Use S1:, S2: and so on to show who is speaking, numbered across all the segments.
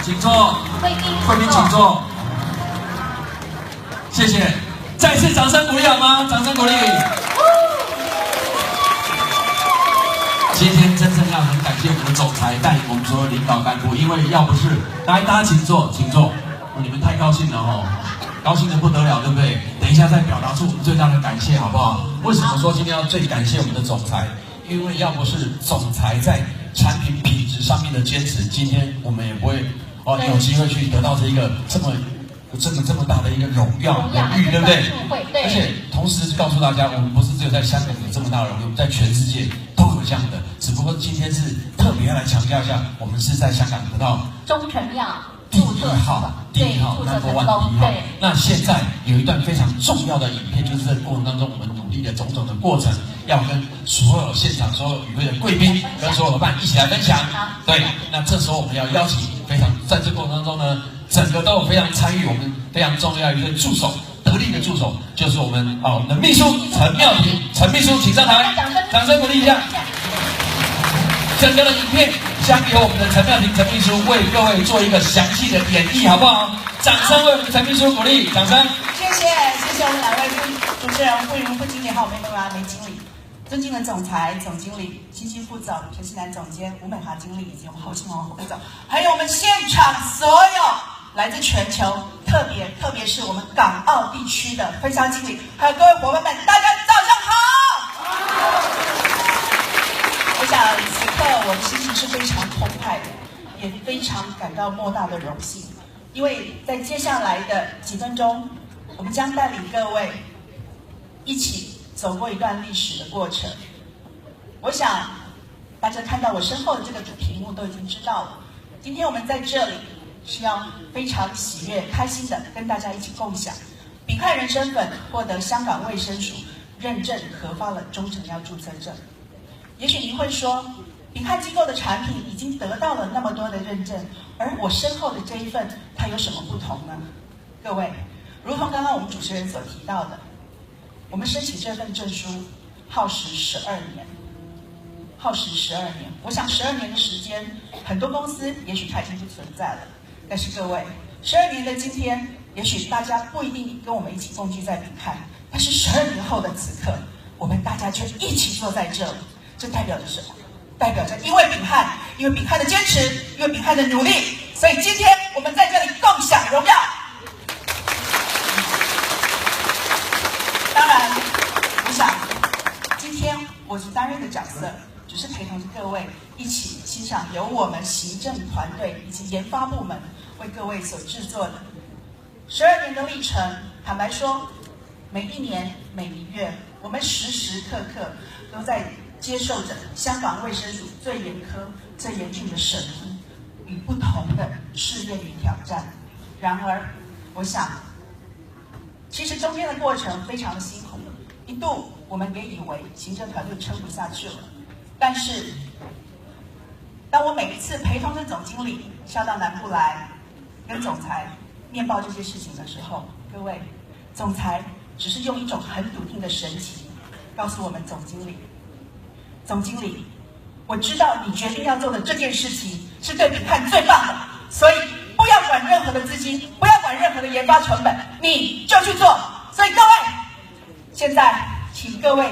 S1: 请坐。贵宾请坐。谢谢，再次掌声鼓励好吗？掌声鼓励。今天真正要很感谢我们的总裁带领我们所有领导干部，因为要不是来，大家请坐，请坐。你们太高兴了哦，高兴的不得了，对不对？等一下再表达出我们最大的感谢，好不好？为什么说今天要最感谢我们的总裁？因为要不是总裁在产品品质上面的坚持，今天我们也不会有机会去得到这一个这么大的一个荣誉，对不对？而且同时告诉大家，我们不是只有在香港有这么大的荣誉，我们在全世界都有这样的。只不过今天是特别要来强调一下，我们是在香港得到
S2: 中成药
S1: 第一号，number one 第一号。那现在有一段非常重要的影片，就是在过程当中我们努力的种种的过程，要跟所有现场所有与会的贵宾跟所有伙伴一起来分享。对，那这时候我们要邀请非常在这过程当中呢，整个都有非常参与，我们非常重要一个助手，得力的助手，就是我们的秘书陈妙婷，陈秘书请上台，掌声鼓励一下。整个的影片将由我们的陈妙婷陈秘书为各位做一个详细的演绎，好不好？掌声为我们的陈秘书鼓励，掌声。
S3: 谢谢我们两位主持人傅云副经理还有梅经理，尊敬的总裁、总经理、欣欣副总、陈锡南总监、吴美华经理以及我们侯庆红副总，还有我们现场所有来自全球，特别是我们港澳地区的分销经理，还有各位伙伴们，大家早上好！我想此刻我的心情是非常澎湃的，也非常感到莫大的荣幸，因为在接下来的几分钟，我们将带领各位一起走过一段历史的过程。我想大家看到我身后的这个主题目都已经知道了，今天我们在这里是要非常喜悦开心的跟大家一起共享丙汉人参粉获得香港卫生署认证核发了中成药注册证。也许您会说，丙汉机构的产品已经得到了那么多的认证，而我身后的这一份它有什么不同呢？各位，如同刚刚我们主持人所提到的，我们申请这份证书耗时12年，我想12年的时间，很多公司也许它已经不存在了，但是各位，12年的今天，也许大家不一定跟我们一起共聚在丙汉，但是12年后的此刻，我们大家却一起坐在这里，这代表着什么？代表着因为丙汉的坚持，因为丙汉的努力，所以今天我们在这里共享荣耀。当然，我想今天我所担任的角色，只是陪同着各位一起欣赏由我们行政团队以及研发部门为各位所制作的12年的历程。坦白说，每一年每一月，我们时时刻刻都在接受着香港卫生署最严苛、最严峻的审批与不同的试验与挑战。然而，我想，其实中间的过程非常的辛苦，一度我们也以为行政团队撑不下去了。但是，当我每一次陪同着总经理下到南部来，跟总裁面报这些事情的时候，各位，总裁只是用一种很笃定的神情告诉我们总经理，我知道你决定要做的这件事情是对丙汉最棒的，所以不要管任何的资金，不要管任何的研发成本，你就去做。所以各位，现在请各位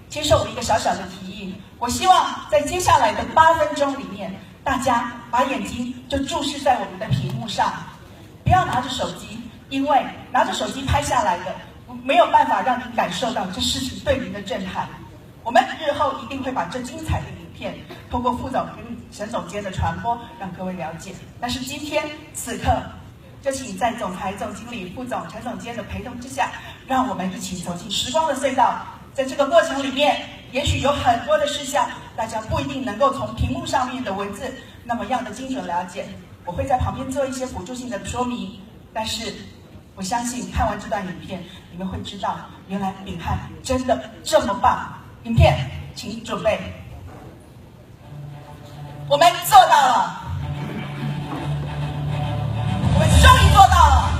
S3: 接受我一个小小的提议，我希望在接下来的8分钟里面，大家把眼睛就注视在我们的屏幕上，不要拿着手机，因为拿着手机拍下来的没有办法让您感受到这事情对您的震撼。我们日后一定会把这精彩的影片通过副总跟沈总监的传播，让各位了解。但是今天此刻，就请在总裁、总经理、副总、陈总监的陪同之下，让我们一起走进时光的隧道。在这个过程里面，也许有很多的事项，大家不一定能够从屏幕上面的文字那么样的精准了解。我会在旁边做一些辅助性的说明，但是我相信看完这段影片，你们会知道，原来丙汉真的这么棒。影片，请准备。我们做到了，我们终于做到了。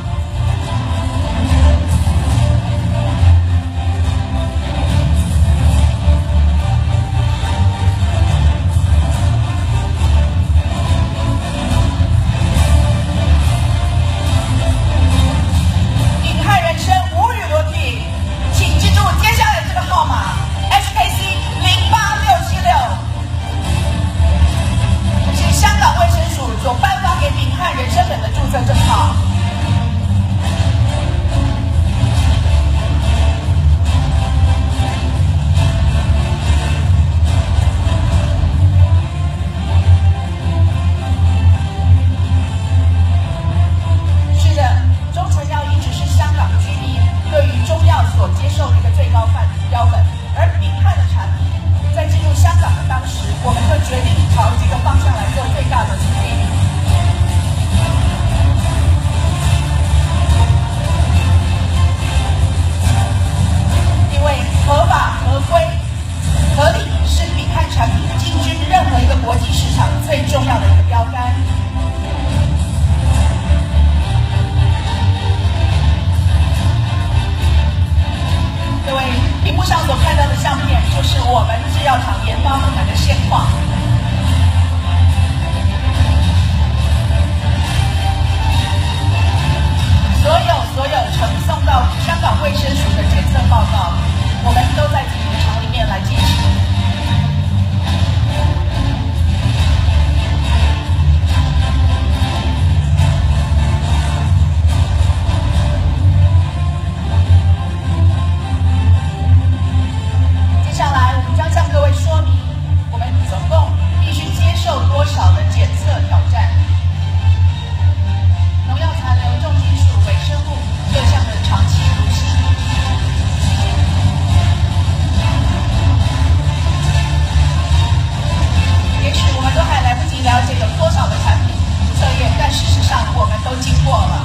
S3: 过了。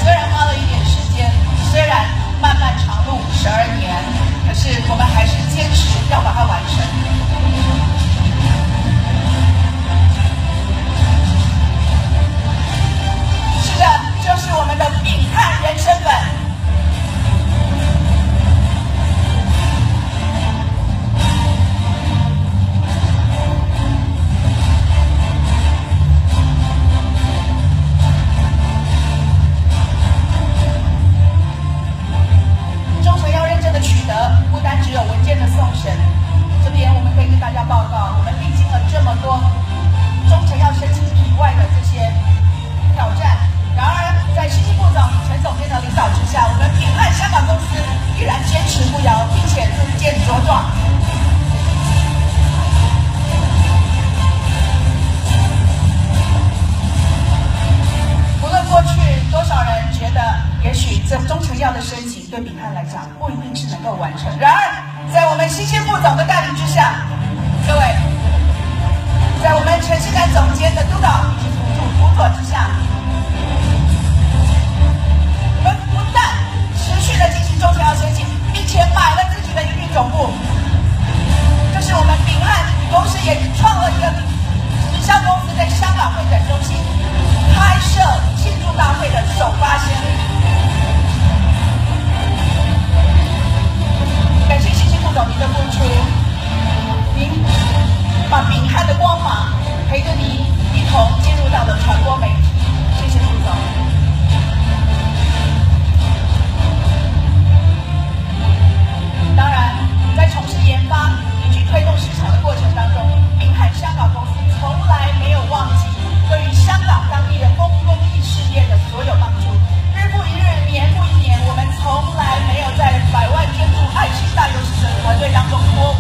S3: 虽然花了一点时间，虽然漫漫长路12年，可是我们还是坚持要把它完成。是的，就是我们的秉汉人生本。忠诚要认真的取得，不单只有文件的送审。这边我们可以跟大家报告，我们历经了这么多忠诚要申请以外的这些挑战。然而，在新副总陈总监的领导之下，我们秉汉香港公司依然坚持不摇，并且日渐茁壮。无论过去多少人觉得，也许这忠诚要的申请对秉汉来讲不一定是能够完成。然而，在我们新副总的带领之下，各位，在我们陈锡南总监的督导以及辅佐之下，我们不但持续的进行忠诚要申请，并且买了自己的营运总部。这是我们秉汉公司也创了一个直销公司在香港会展中心开设庆祝大会的首发先例。感谢新副总您的付出，您把秉汉的光芒陪着您一同进入到了传播媒体。谢谢副总。当然，在从事研发以及推动市场的过程当中，秉汉香港公司从来没有忘记对于香港当地的公益事业的所有帮助。日复一日，年复一年，我们从来没有在百万捐助爱心大游行者团队当中脱伍。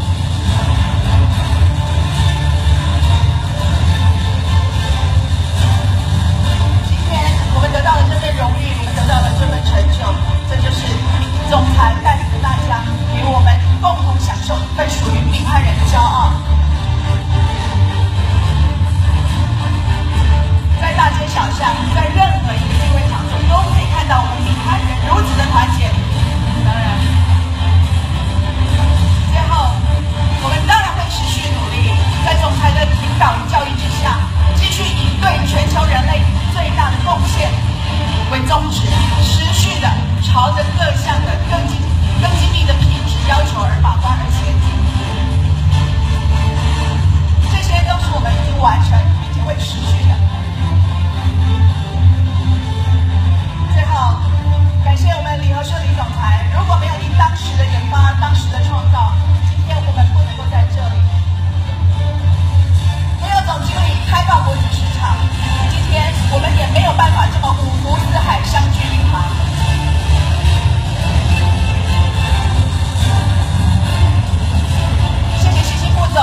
S3: 今天我们得到了这份荣誉，我们得到了这份成就，这就是总裁带领着大家与我们共同享受份属于秉汉人的骄傲。在大街小巷，在任何一个聚会场所，都可以看到我们秉汉人如此的团结。当然，最后我们当然会持续努力，在总裁的领导与教育之下，继续以对全球人类最大的贡献为宗旨，持续的朝着各项的更精密的品质要求而把关而前进。这些都是我们已经完成并且会持续的。最后，感谢我们李和顺李总裁，如果没有您当时的研发、当时的创造，今天我们不能够在这里。没有总经理开放国际市场，今天我们也没有办法这么五湖四海相聚一堂。谢谢新副总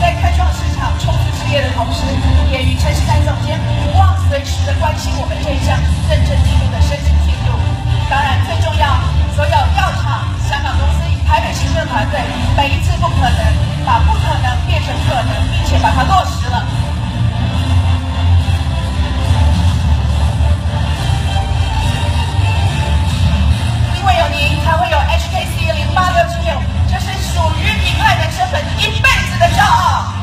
S3: 在开创市场、冲刺事业的同时，也与陈锡南总监不忘随时的关心我们这一项认真记录的申请进度。当然，最重要，所有药厂、香港公司、台北行政团队，每一次不可能，把不可能变成可能，并且把它落实了。因为有您，才会有 HKC0866，这是属于秉汉人生本一辈子的骄傲。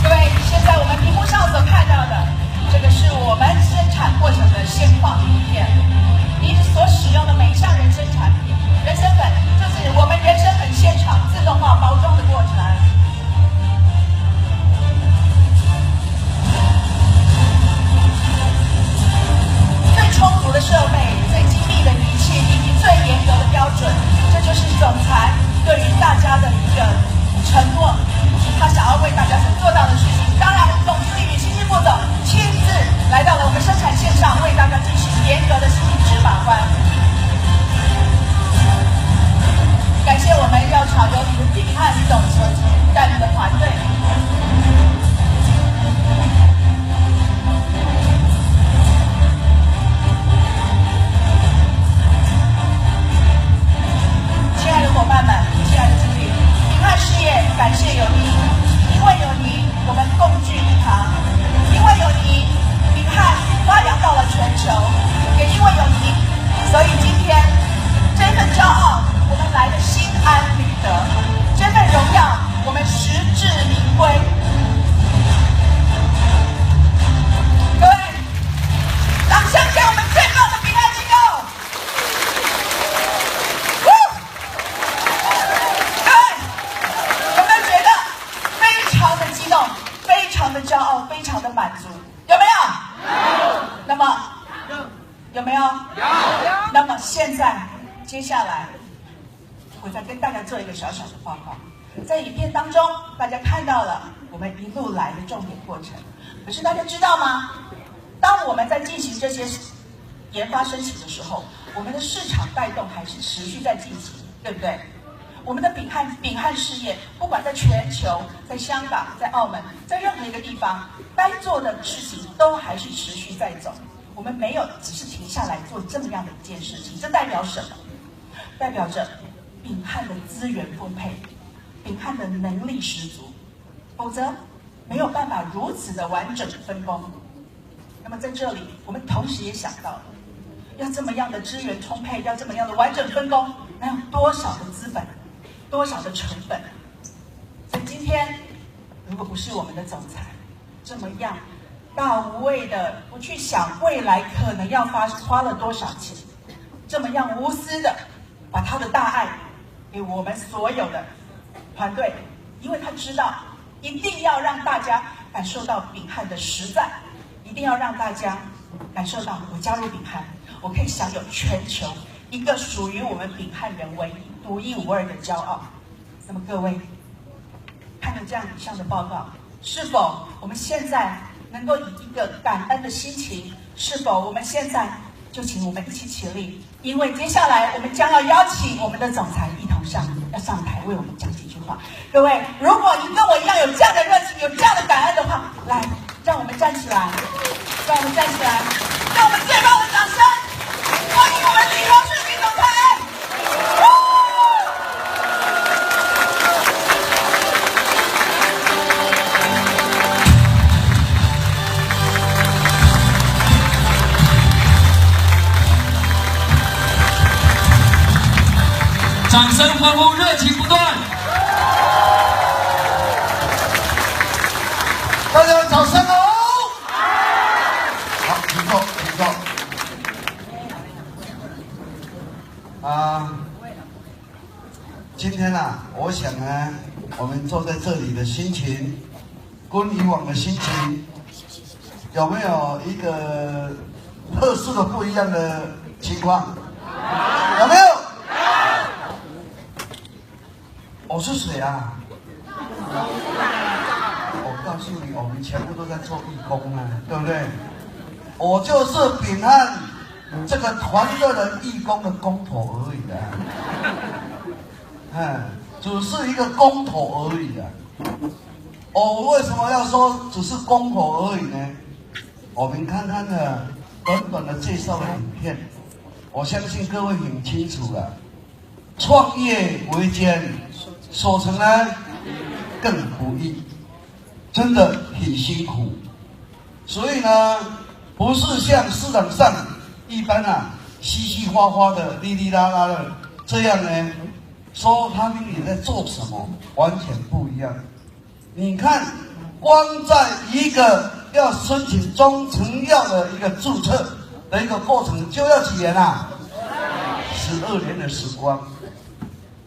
S3: 各位，现在我们屏幕上所看到的，这个是我们生产过程的现况影片。您所使用的每一项人生产品，人生本就是我们人生本现场自动化包装的过程。最充足的设备、最精密的仪器以及最严格的标准，这就是总裁对于大家的一个承诺，他想要为大家所做到的事情。当然，总经理与新副总亲自来到了我们生产线上，为大家进行严格的品质把关。感谢我们药厂由秉汉总所带领的团队。有没有？有。那么现在，接下来，我再跟大家做一个小小的报告。在影片当中，大家看到了我们一路来的重点过程。可是大家知道吗？当我们在进行这些研发升级的时候，我们的市场带动还是持续在进行，对不对？我们的丙汉事业，不管在全球、在香港、在澳门，在任何一个地方，该做的事情都还是持续在走。我们没有只是停下来做这么样的一件事情，这代表什么？代表着丙汉的资源丰沛，丙汉的能力十足，否则没有办法如此的完整分工。那么在这里，我们同时也想到了，要这么样的资源充沛，要这么样的完整分工，那要多少的资本，多少的成本？所以今天，如果不是我们的总裁这么样大无畏的不去想未来可能要花了多少钱，这么样无私的把他的大爱给我们所有的团队，因为他知道一定要让大家感受到丙汉的实在，一定要让大家感受到我加入丙汉，我可以享有全球一个属于我们丙汉人唯一、独一无二的骄傲。那么各位看了这样以上的报告，是否我们现在能够以一个感恩的心情，是否我们现在就请我们一起起立？因为接下来我们将要邀请我们的总裁一同要上台为我们讲几句话。各位，如果你跟我一样有这样的热情，有这样的感恩的话，来，让我们站起来，让我们站起来，让我们最棒的掌声欢迎我们李荣世李总裁。
S1: 掌声欢呼，热情不断。
S2: 大家掌声哦！好，请坐，请坐。今天我想呢，我们坐在这里的心情，跟以往的心情，有没有一个特殊的不一样的情况？有没有？我是谁啊？我告诉你，我们全部都在做义工啊，对不对？我就是丙汉这个团队的义工的工头而已啊，只是一个工头而已啊。我为什么要说只是工头而已呢？我们看看呢，短短的介绍的影片，我相信各位很清楚了。创业维艰，所成呢更不易，真的很辛苦。所以呢，不是像市场上一般稀稀花花的、哩哩啦啦的这样呢，说他们也在做什么，完全不一样。你看，光在一个要申请中成药的一个注册的一个过程，就要几年？12年的时光。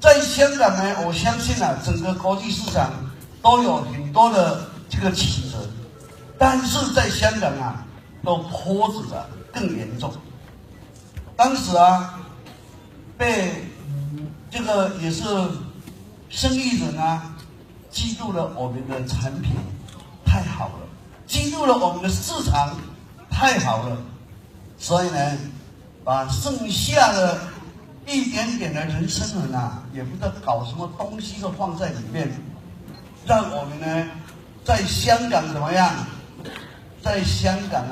S2: 在香港呢，我相信整个国际市场都有很多的这个起折，但是在香港都坡子更严重。当时被这个也是生意人嫉妒了我们的产品太好了，嫉妒了我们的市场太好了，所以呢，把剩下的一点点的人生人也不知道搞什么东西都放在里面，让我们呢在香港怎么样？在香港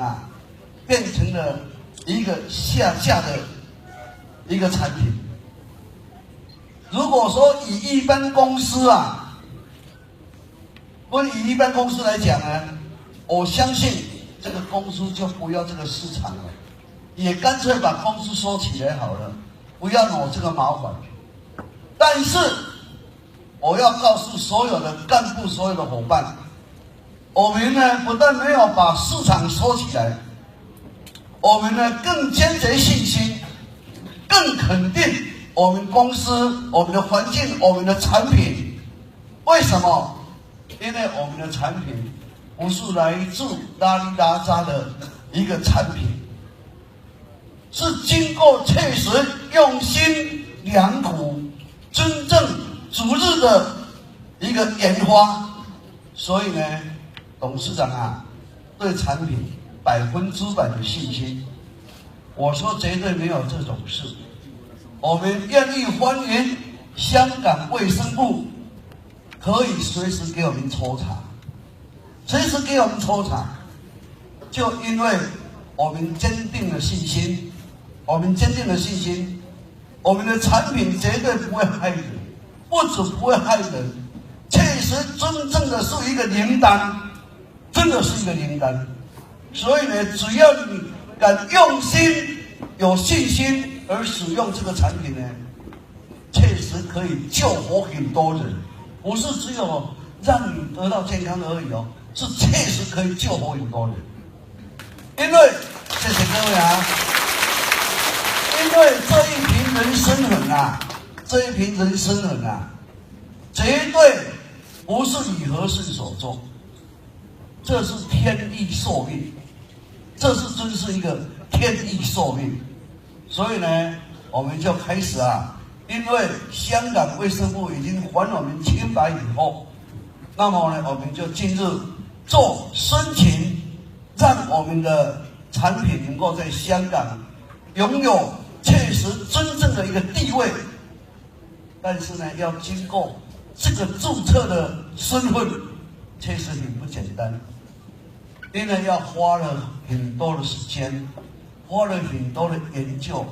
S2: 变成了一个下架的一个产品。如果说以一般公司以一般公司来讲呢，我相信这个公司就不要这个市场了，也干脆把公司收起来好了。不要弄这个麻烦，但是我要告诉所有的干部、所有的伙伴，我们呢不但没有把市场收起来，我们呢更坚决信心，更肯定我们公司、我们的环境、我们的产品。为什么？因为我们的产品不是来自拉里拉扎的一个产品。是经过切实用心良苦、真正逐日的一个研发，所以呢，董事长啊，对产品100%的信心。我说绝对没有这种事，我们愿意欢迎香港卫生部可以随时给我们抽查，随时给我们抽查，就因为我们坚定了信心，我们坚定了信心，我们的产品绝对不会害人，不止不会害人，确实真正的是一个灵丹，真的是一个灵丹。所以呢，只要你敢用心、有信心而使用这个产品呢，确实可以救活很多人，不是只有让你得到健康而已哦，是确实可以救活很多人。因为谢谢各位啊，因为这一瓶人参粉啊，这一瓶人参粉啊，绝对不是李和顺所做，这是天意受命，这是真是一个天意受命。所以呢，我们就开始啊，因为香港卫生部已经还我们清白以后，那么呢，我们就近日做申请，让我们的产品能够在香港拥有确实真正的一个地位。但是呢，要经过这个注册的身份，确实很不简单，因为要花了很多的时间，花了很多的研究，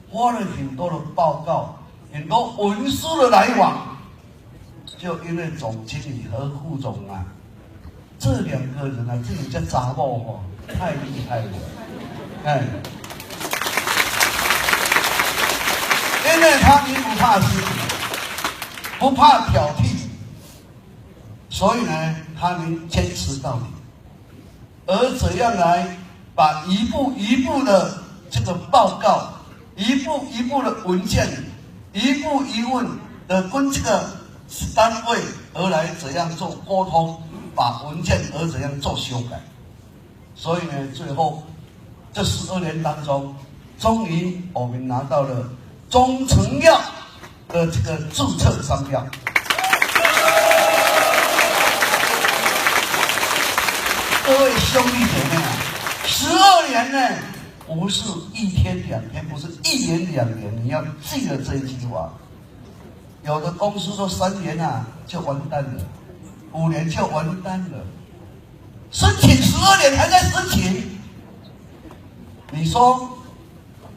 S2: 花了很多的报告，很多文书的来往。就因为总经理和副总啊，这两个人啊，这种叫杂货哦，太厉害了，哎，因为他们不怕事情，不怕挑剔，所以呢，他们坚持到底。而怎样来把一步一步的这个报告，一步一步的文件，一步一步的跟这个单位而来怎样做沟通，把文件而怎样做修改。所以呢，最后这12年当中，终于我们拿到了中成药的这个注册商标。各位兄弟姐妹啊，12年呢，不是1天2天，不是1年2年，你要记得这一句话。有的公司说3年啊就完蛋了，5年就完蛋了，申请12年还在申请，你说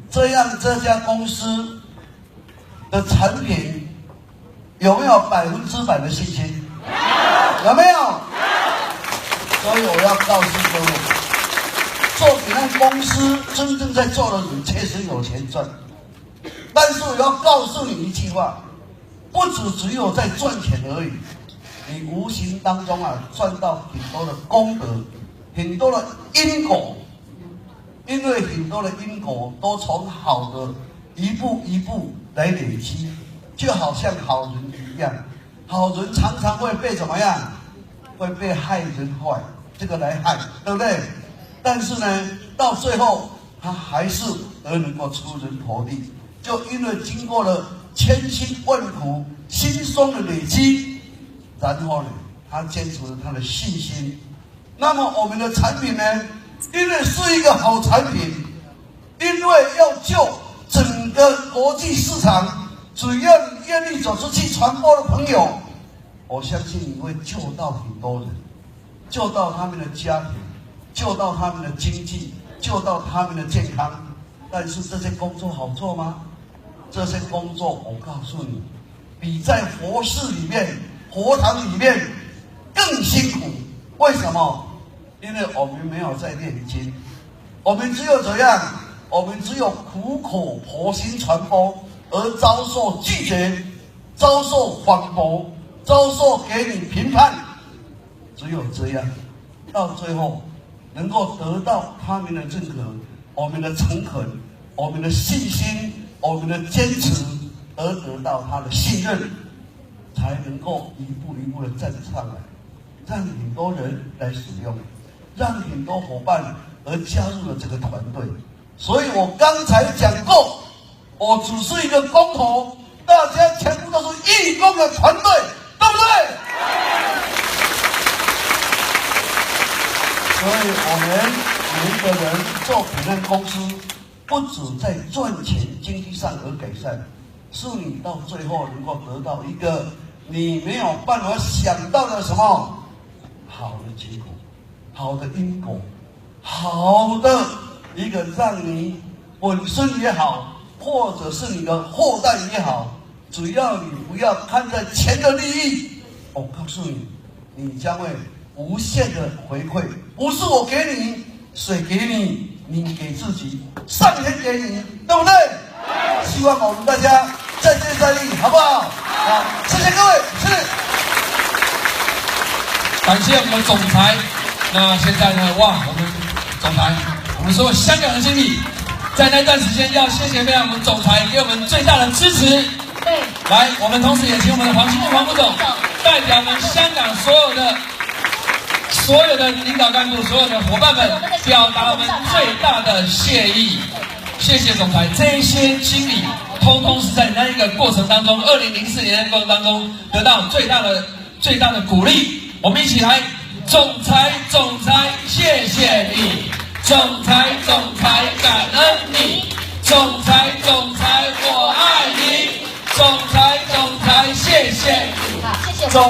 S2: 这样这家公司的产品有没有100%的信心？有没有？所以我要告诉各位，做给那公司真正在做的人确实有钱赚，但是我要告诉你一句话，不只有在赚钱而已，你无形当中啊赚到很多的功德，很多的因果，因为很多的因果都从好的一步一步来累积，就好像好人一样，好人常常会被怎么样？会被害人坏，这个来害，对不对？但是呢，到最后他还是能够出人头地，就因为经过了千辛万苦、辛酸的累积，然后呢，他坚持了他的信心。那么我们的产品呢，因为是一个好产品，因为要救整个国际市场，只要你愿意走出去传播的朋友，我相信你会救到很多人，救到他们的家庭，救到他们的经济，救到他们的健康。但是这些工作好做吗？这些工作我告诉你，比在佛寺里面、佛堂里面更辛苦。为什么？因为我们没有在念经，我们只有怎样？我们只有苦口婆心传播，而遭受拒绝，遭受反驳，遭受给你评判。只有这样，到最后能够得到他们的认可，我们的诚恳，我们的信心，我们的坚持，而得到他的信任，才能够一步一步的站上来，让很多人来使用，让很多伙伴而加入了这个团队。所以我刚才讲过，我只是一个工头，大家全部都是义工的团队，对不对？所以我们每一个人做平安公司，不止在赚钱、经济上而改善，是你到最后能够得到一个你没有办法想到的什么好的结果、好的因果、好的一个让你本身也好，或者是你的后代也好，只要你不要看在钱的利益，我告诉你，你将会无限的回馈，不是我给你，水给你，你给自己，上天给你，对不对？希望我们大家再接再厉，好不好？好，谢谢各位，是。
S1: 感谢我们的总裁。那现在呢？哇，我们总裁，我们所有香港的经理，在那段时间要谢谢我们总裁给我们最大的支持。
S4: 对，
S1: 来，我们同时也请我们的黄清玉黄副总代表我们香港所有的领导干部、所有的伙伴们，表达我们最大的谢意。谢谢总裁，这一些经理通通是在那一个过程当中，2004年的过程当中得到最大的鼓励。我们一起来，总裁，谢谢你，总裁，感恩你，总裁，我爱你，总裁，谢谢你，
S4: 好，谢谢
S1: 总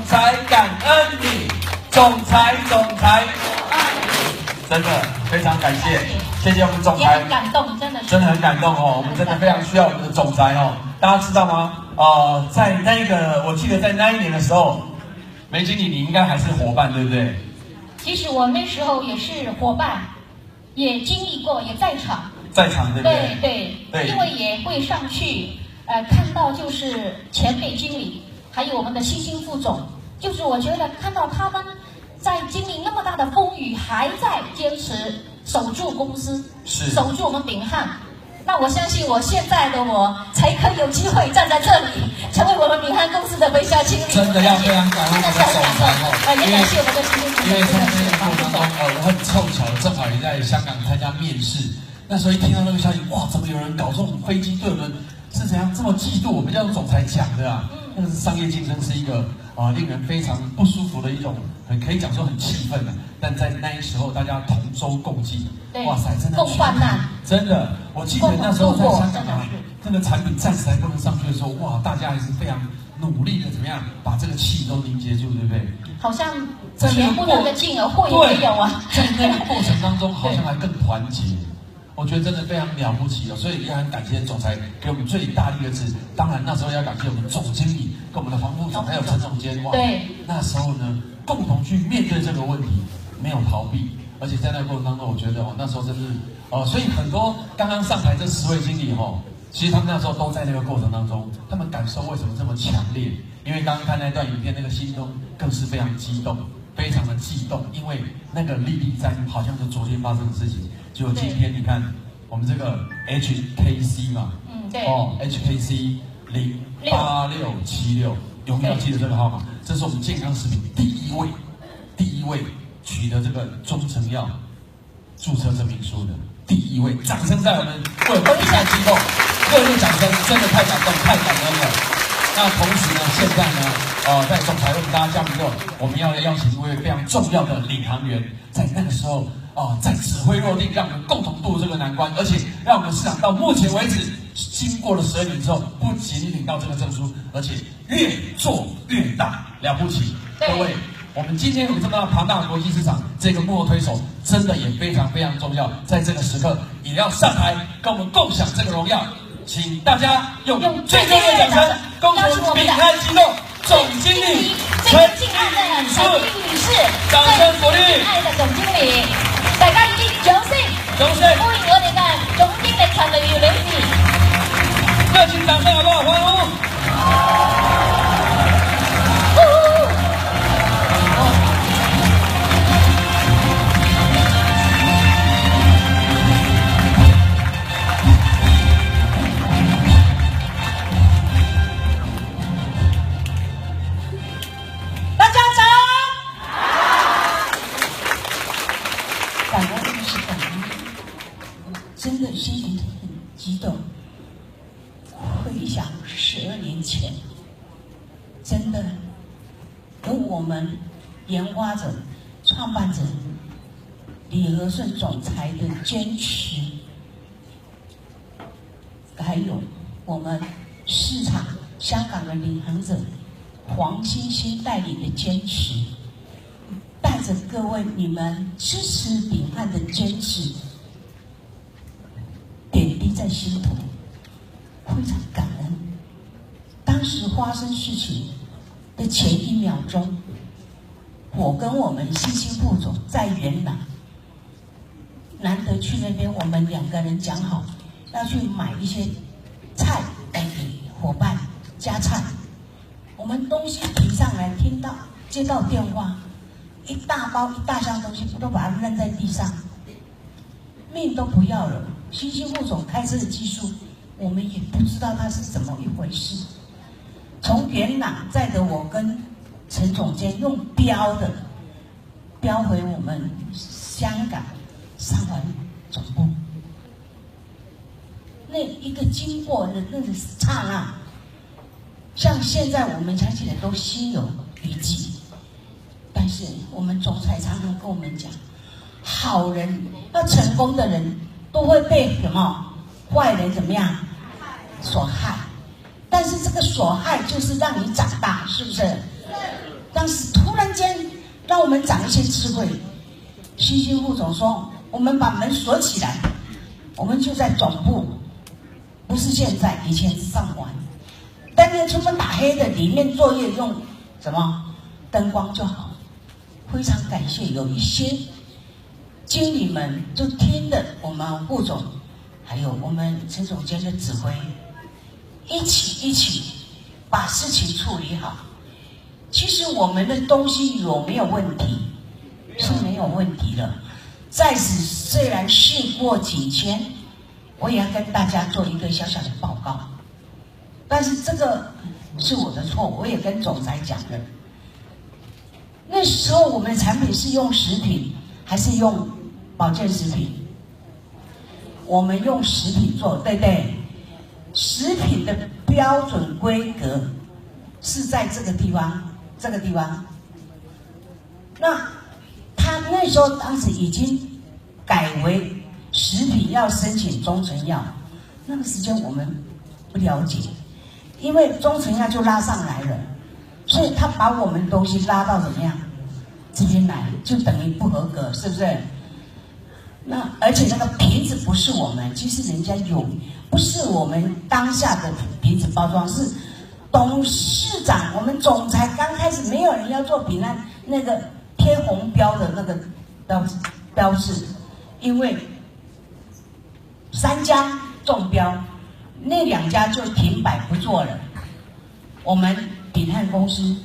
S1: 裁，感恩你，总裁，我爱你，真的非常感谢。谢谢我们总裁，
S4: 也很感动，真的
S1: 很感动哦。我们真的非常需要我们的总裁哦。大家知道吗？在我记得在那一年的时候，梅经理你应该还是伙伴，对不对？
S4: 其实我那时候也是伙伴，也经历过，也在场，
S1: 对不对？
S4: 对，因为也会上去，看到就是前辈经理，还有我们的新副总，就是我觉得看到他们在经历那么大的风雨，还在坚持。守住公司，守住我们秉汉，那我相信我现在的我才可以有机会站在这里，成为我们秉汉公司的微笑经理。
S1: 真的要非常感恩我们的总裁
S4: 也感谢我们的
S1: 因为在这个过程中，我很凑巧正好也在香港参加面试，那时候一听到那个消息，哇，怎么有人搞这种飞机对我们是怎样这么嫉妒我们这种总裁讲的啊？那个是商业竞争是一个令人非常不舒服的一种，可以讲说很气愤的。但在那一时候，大家同舟共济，哇塞，真的
S4: 共患难，
S1: 真的。我记得那时候在香港这个产品暂时还不能上去的时候，哇，大家还是非常努力的，怎么样把这个气都凝结住，对不对？
S4: 好像钱不能的进而货也没有啊，
S1: 在那个过程当中，好像还更团结。我觉得真的非常了不起哦，所以也很感谢总裁给我们最大力的支持。当然那时候要感谢我们总经理跟我们的黄副总还有陈总监，哇，
S4: 对，
S1: 那时候呢共同去面对这个问题，没有逃避，而且在那个过程当中，我觉得那时候真是所以很多刚刚上台这10位经理其实他们那时候都在那个过程当中，他们感受为什么这么强烈？因为刚刚看那段影片，那个心中更是非常激动，非常的激动，因为那个历历在目，好像是昨天发生的事情。结果今天你看，我们这个 HKC 嘛，
S4: 对
S1: ，HKC 08676，永远记得这个号码，这是我们健康食品第一位取得这个中成药注册证明书的第一位，掌声在我们为我们平台机构热烈掌声，真的太感动，太感恩了。那同时呢，现在呢，在总裁为大家加冕之后，我们要邀请一位非常重要的领航员，在那个时候在指挥若定，让我们共同度这个难关，而且让我们市场到目前为止，经过了12年之后，不仅领到这个证书，而且越做越大，了不起！各位，我们今天有这么庞大的国际市场，这个幕后推手真的也非常非常重要，在这个时刻也要上台跟我们共享这个荣耀。请大家用最热烈的掌聲，恭喜我們秉漢機構總經理陳玉士，掌聲鼓勵。
S4: 愛的總經理，大家以掌聲歡迎我哋嘅總經理陳麗瑤女士。
S1: 熱情掌聲好不好？歡呼！
S3: 情很激动，回想12年前，真的有我们研发者、创办者李和顺总裁的坚持，还有我们市场香港的领航者黄欣欣带领的坚持，带着各位你们支持秉翰的坚持，点滴在心头，非常感恩。当时发生事情的前1秒钟，我跟我们欣欣副总在元朗，难得去那边，我们2个人讲好要去买一些菜来给伙伴加菜。我们东西提上来，接到电话，一大包一大箱东西都把它扔在地上，命都不要了。欣欣副总开车的技术，我们也不知道他是怎么一回事。从元朗载着我跟陈总监用标回我们香港上环总部。那一个经过的那个刹那，像现在我们想起来都心有余悸。但是我们总裁常常跟我们讲，好人要成功的人都会被什么坏人怎么样所害，但是这个所害就是让你长大，是不是？当时突然间让我们长一些智慧。欣欣副总说，我们把门锁起来，我们就在总部，不是现在，以前是上环，但是出门打黑的，里面作业用什么灯光就好。非常感谢有一些经理们就听了我们副总还有我们陈总监的指挥，一起把事情处理好。其实我们的东西有没有问题？是没有问题的。在此虽然事过境迁，我也要跟大家做一个小小的报告，但是这个是我的错，我也跟总裁讲了。那时候我们的产品是用食品还是用保健食品？我们用食品做，对不对？食品的标准规格是在这个地方，那他那时候当时已经改为食品要申请中成药，那个时间我们不了解，因为中成药就拉上来了，所以他把我们东西拉到怎么样这边来，就等于不合格，是不是？那而且那个瓶子不是我们，其实人家有，不是我们当下的瓶子包装，是董事长，我们总裁刚开始没有人要做饼干，那个贴红标的那个标志，因为3家中标，那2家就停摆不做了。我们秉翰公司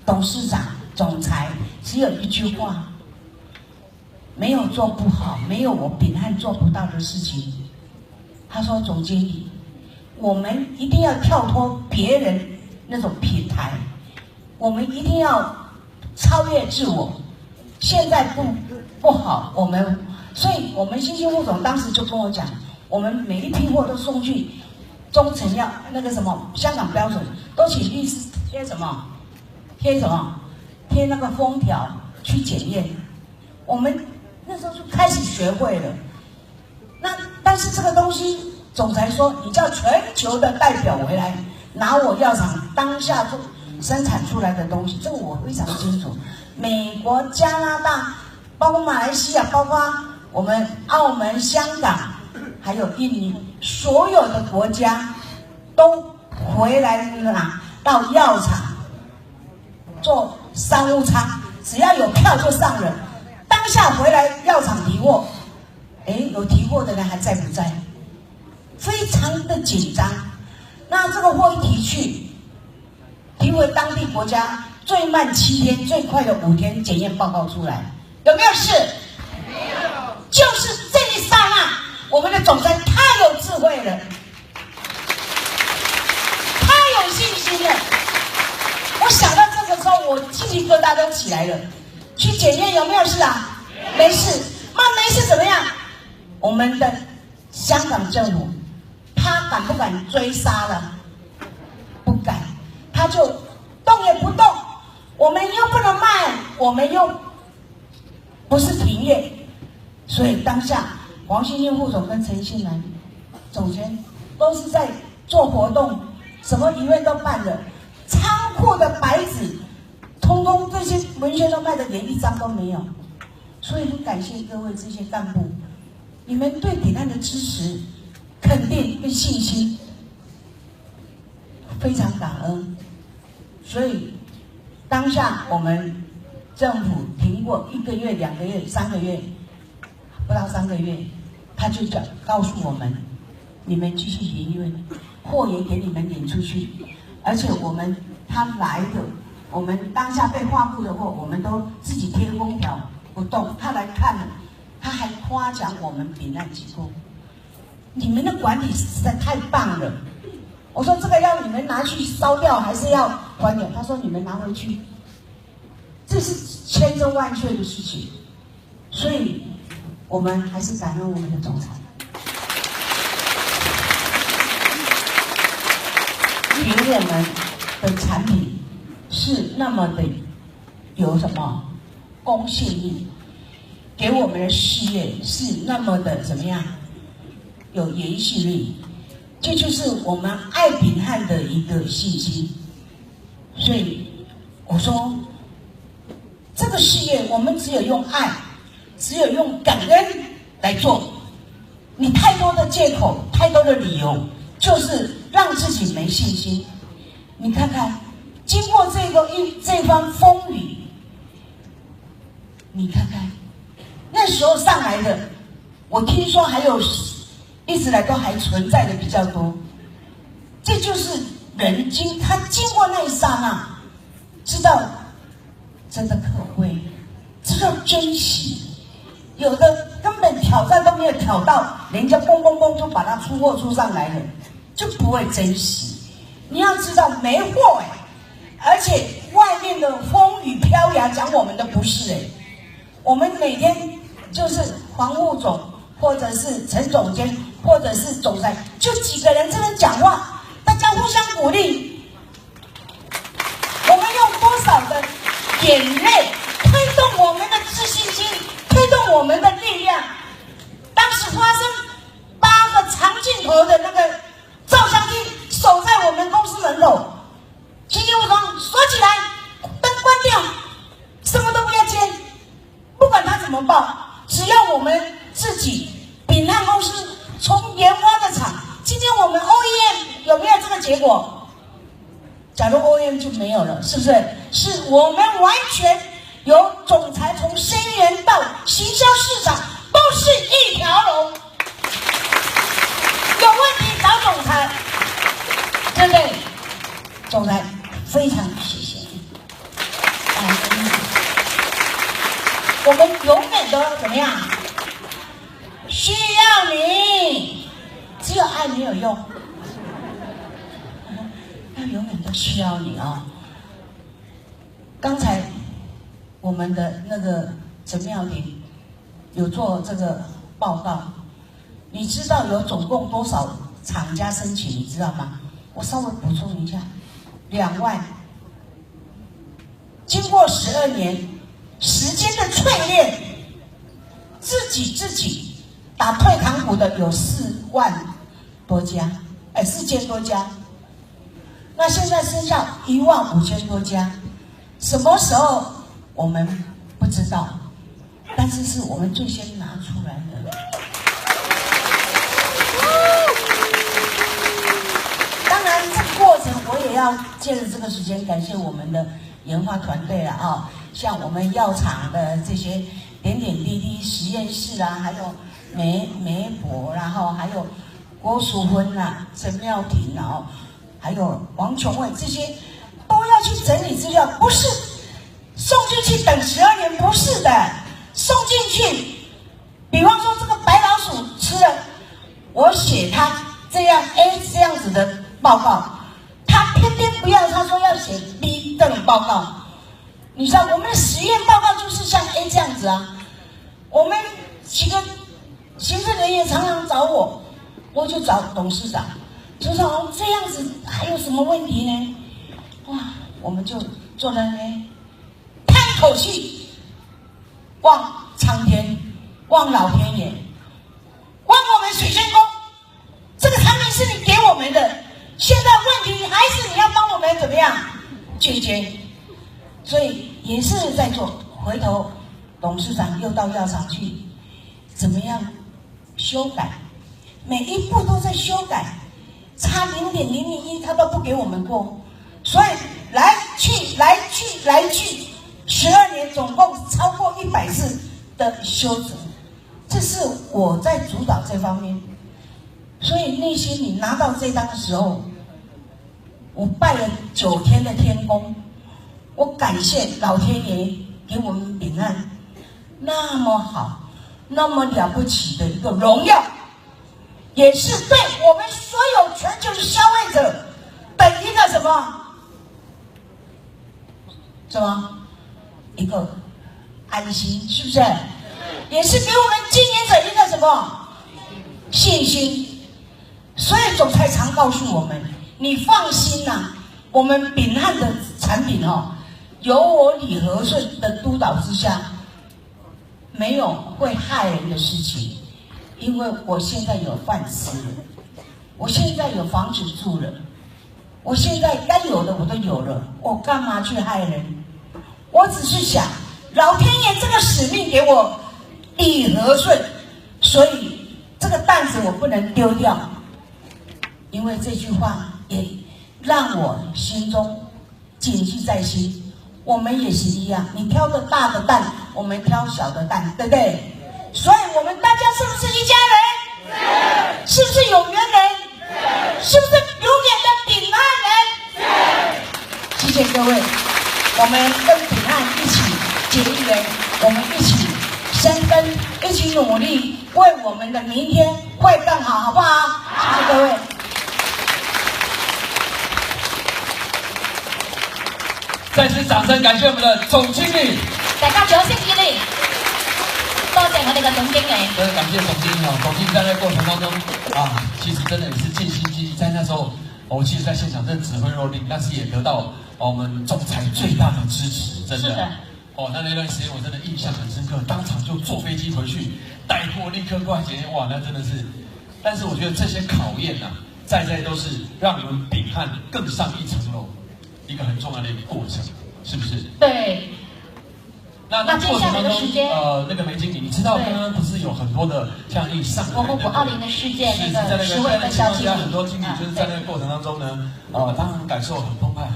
S3: 董事长、总裁只有一句话：没有做不好，没有我秉翰做不到的事情。他说：“总经理，我们一定要跳脱别人那种平台，我们一定要超越自我。现在不好，所以我们欣欣副总当时就跟我讲，我们每一批货都送去中成药那个什么香港标准，都请律师贴什么贴那个封条去检验。我们那时候就开始学会了。但是这个东西，总裁说你叫全球的代表回来拿我药厂当下做生产出来的东西，这个我非常清楚。美国、加拿大，包括马来西亚，包括我们澳门、香港，还有印尼，所有的国家都回来拿到药厂做商务舱，只要有票就上了。当下回来药厂提货，有提货的人还在不在？非常的紧张。那这个货一提去，提回当地国家，最慢7天，最快的5天检验报告出来，有没有事？没有。就是这一刹那，我们的总裁太有智慧了，太有信心了。我想到这个时候，我鸡皮疙瘩都起来了。去检验有没有事啊？没事。那没事怎么样？我们的香港政府他敢不敢追杀了？不敢，他就动也不动。我们又不能卖，我们又不是停业，所以当下黄欣欣副总跟陈信南总监都是在做活动，什么event都办了，仓库的白纸，通通这些文宣都卖的连一张都没有。所以很感谢各位这些干部，你们对抵岸的支持、肯定跟信心，非常感恩。所以当下我们政府停过1个月、2个月、3个月，不到3个月，他就告诉我们，你们继续营运，货也给你们领出去，而且他来的，我们当下被划布的货，我们都自己贴封条不动，他来看了，他还夸奖我们抵岸机构，你们的管理实在太棒了。我说这个要你们拿去烧掉，还是要还给？他说你们拿回去，这是千真万确的事情。所以，我们还是感恩我们的总裁。凭我们的产品是那么的有什么公信力，给我们的事业是那么的怎么样有延续力。这就是我们爱秉汉的一个信心，所以我说，这个事业我们只有用爱，只有用感恩来做。你太多的借口，太多的理由，就是让自己没信心。你看看，经过这番风雨，你看看那时候上来的，我听说还有。一直来都还存在的比较多，这就是他经过那一刹那，知道真的可贵，知道珍惜。有的根本挑战都没有挑到，人家嘣嘣嘣就把它出货出上来了，就不会珍惜。你要知道没货而且外面的风雨飘摇，讲我们的不是我们每天就是黄副总或者是陈总监。或者是总裁，就几个人这边讲话，大家互相鼓励。我们用多少的眼泪推动我们的自信心，推动我们的力量。当时发生8个长镜头的那个照相机守在我们公司门口，清洁务装锁起来，灯关掉，什么都不要接，不管他怎么报，只要我们自己秉汉公司。从研发的厂，今天我们 OEM 有没有这个结果？假如 OEM 就没有了，是不是？是我们完全由总裁从生源到行销市场都是一条龙。有问题找总裁，对不对？总裁，非常谢谢你。我们永远都怎么样？需要你，只有爱没有用，他永远都需要你刚才我们的那个陈妙婷有做这个报告，你知道有总共多少厂家申请？你知道吗？我稍微补充一下，2万。经过12年时间的淬炼，自己。打退堂鼓的有4万多家，4千多家。那现在剩下15000多家，什么时候我们不知道，但是是我们最先拿出来的。当然，这个过程我也要借着这个时间感谢我们的研发团队了像我们药厂的这些点点滴滴实验室还有。梅博，然后还有郭淑芬陈妙婷还有王琼伟，这些都要去整理资料，不是送进去等12年，不是的，送进去。比方说这个白老鼠吃了，我写他这样子的报告，他偏偏不要，他说要写 B 这种报告。你知道我们的实验报告就是像 A 这样子我们几个行政人员常常找我，我就找董事长，就说这样子还有什么问题呢？哇，我们就坐在那边叹一口气，望苍天，望老天爷，望我们水仙宫，这个产品是你给我们的，现在问题还是你要帮我们怎么样解决？所以也是在做。回头董事长又到药厂去，怎么样修改？每一步都在修改，差0.001他都不给我们过，所以来去12年，总共超过100次的修整，这是我在主导这方面。所以内心你拿到这单的时候，我拜了9天的天公，我感谢老天爷给我们平安，那么好，那么了不起的一个荣耀，也是对我们所有全球的消费者的一个什么一个安心，是不是？也是给我们经营者一个什么信心。所以总裁常告诉我们，你放心啦，我们秉汉的产品有我李和顺的督导之下，没有会害人的事情，因为我现在有饭吃了，我现在有房子住了，我现在该有的我都有了，我干嘛去害人？我只是想，老天爷这个使命给我李和顺，所以这个担子我不能丢掉，因为这句话也让我心中谨记在心。我们也是一样，你挑个大的蛋，我们挑小的蛋，对不对？所以我们大家是不是一家人？是不是有缘人？是不是永远的平安人？谢谢各位，我们跟平安一起结缘，我们一起深耕，一起努力，为我们的明天会更好，好不好？谢谢各位。
S1: 再次掌声感谢我们的总经理，
S4: 大家掌聲熱烈，多謝我哋嘅總經理。
S1: 真的感謝總經理總經理在那個過程當中其實真的也是盡心盡力，在那時候我其實在現場真的指揮若定，但是也得到我們總裁最大的支持，真的。那段時間我真的印象很深刻，當場就坐飛機回去，帶貨立刻過來檢驗，哇，那真的是。但是我覺得這些考驗在都是讓你們秉漢更上一層樓。一個很重要的一個過程，是不是？
S4: 對。
S1: 那過程當中，那個梅經理，你知道剛剛不是有很多的像上海
S4: 我們520的事件，
S1: 是在那個情況下，很多經理就是在那個過程當中呢，當然感受很澎湃，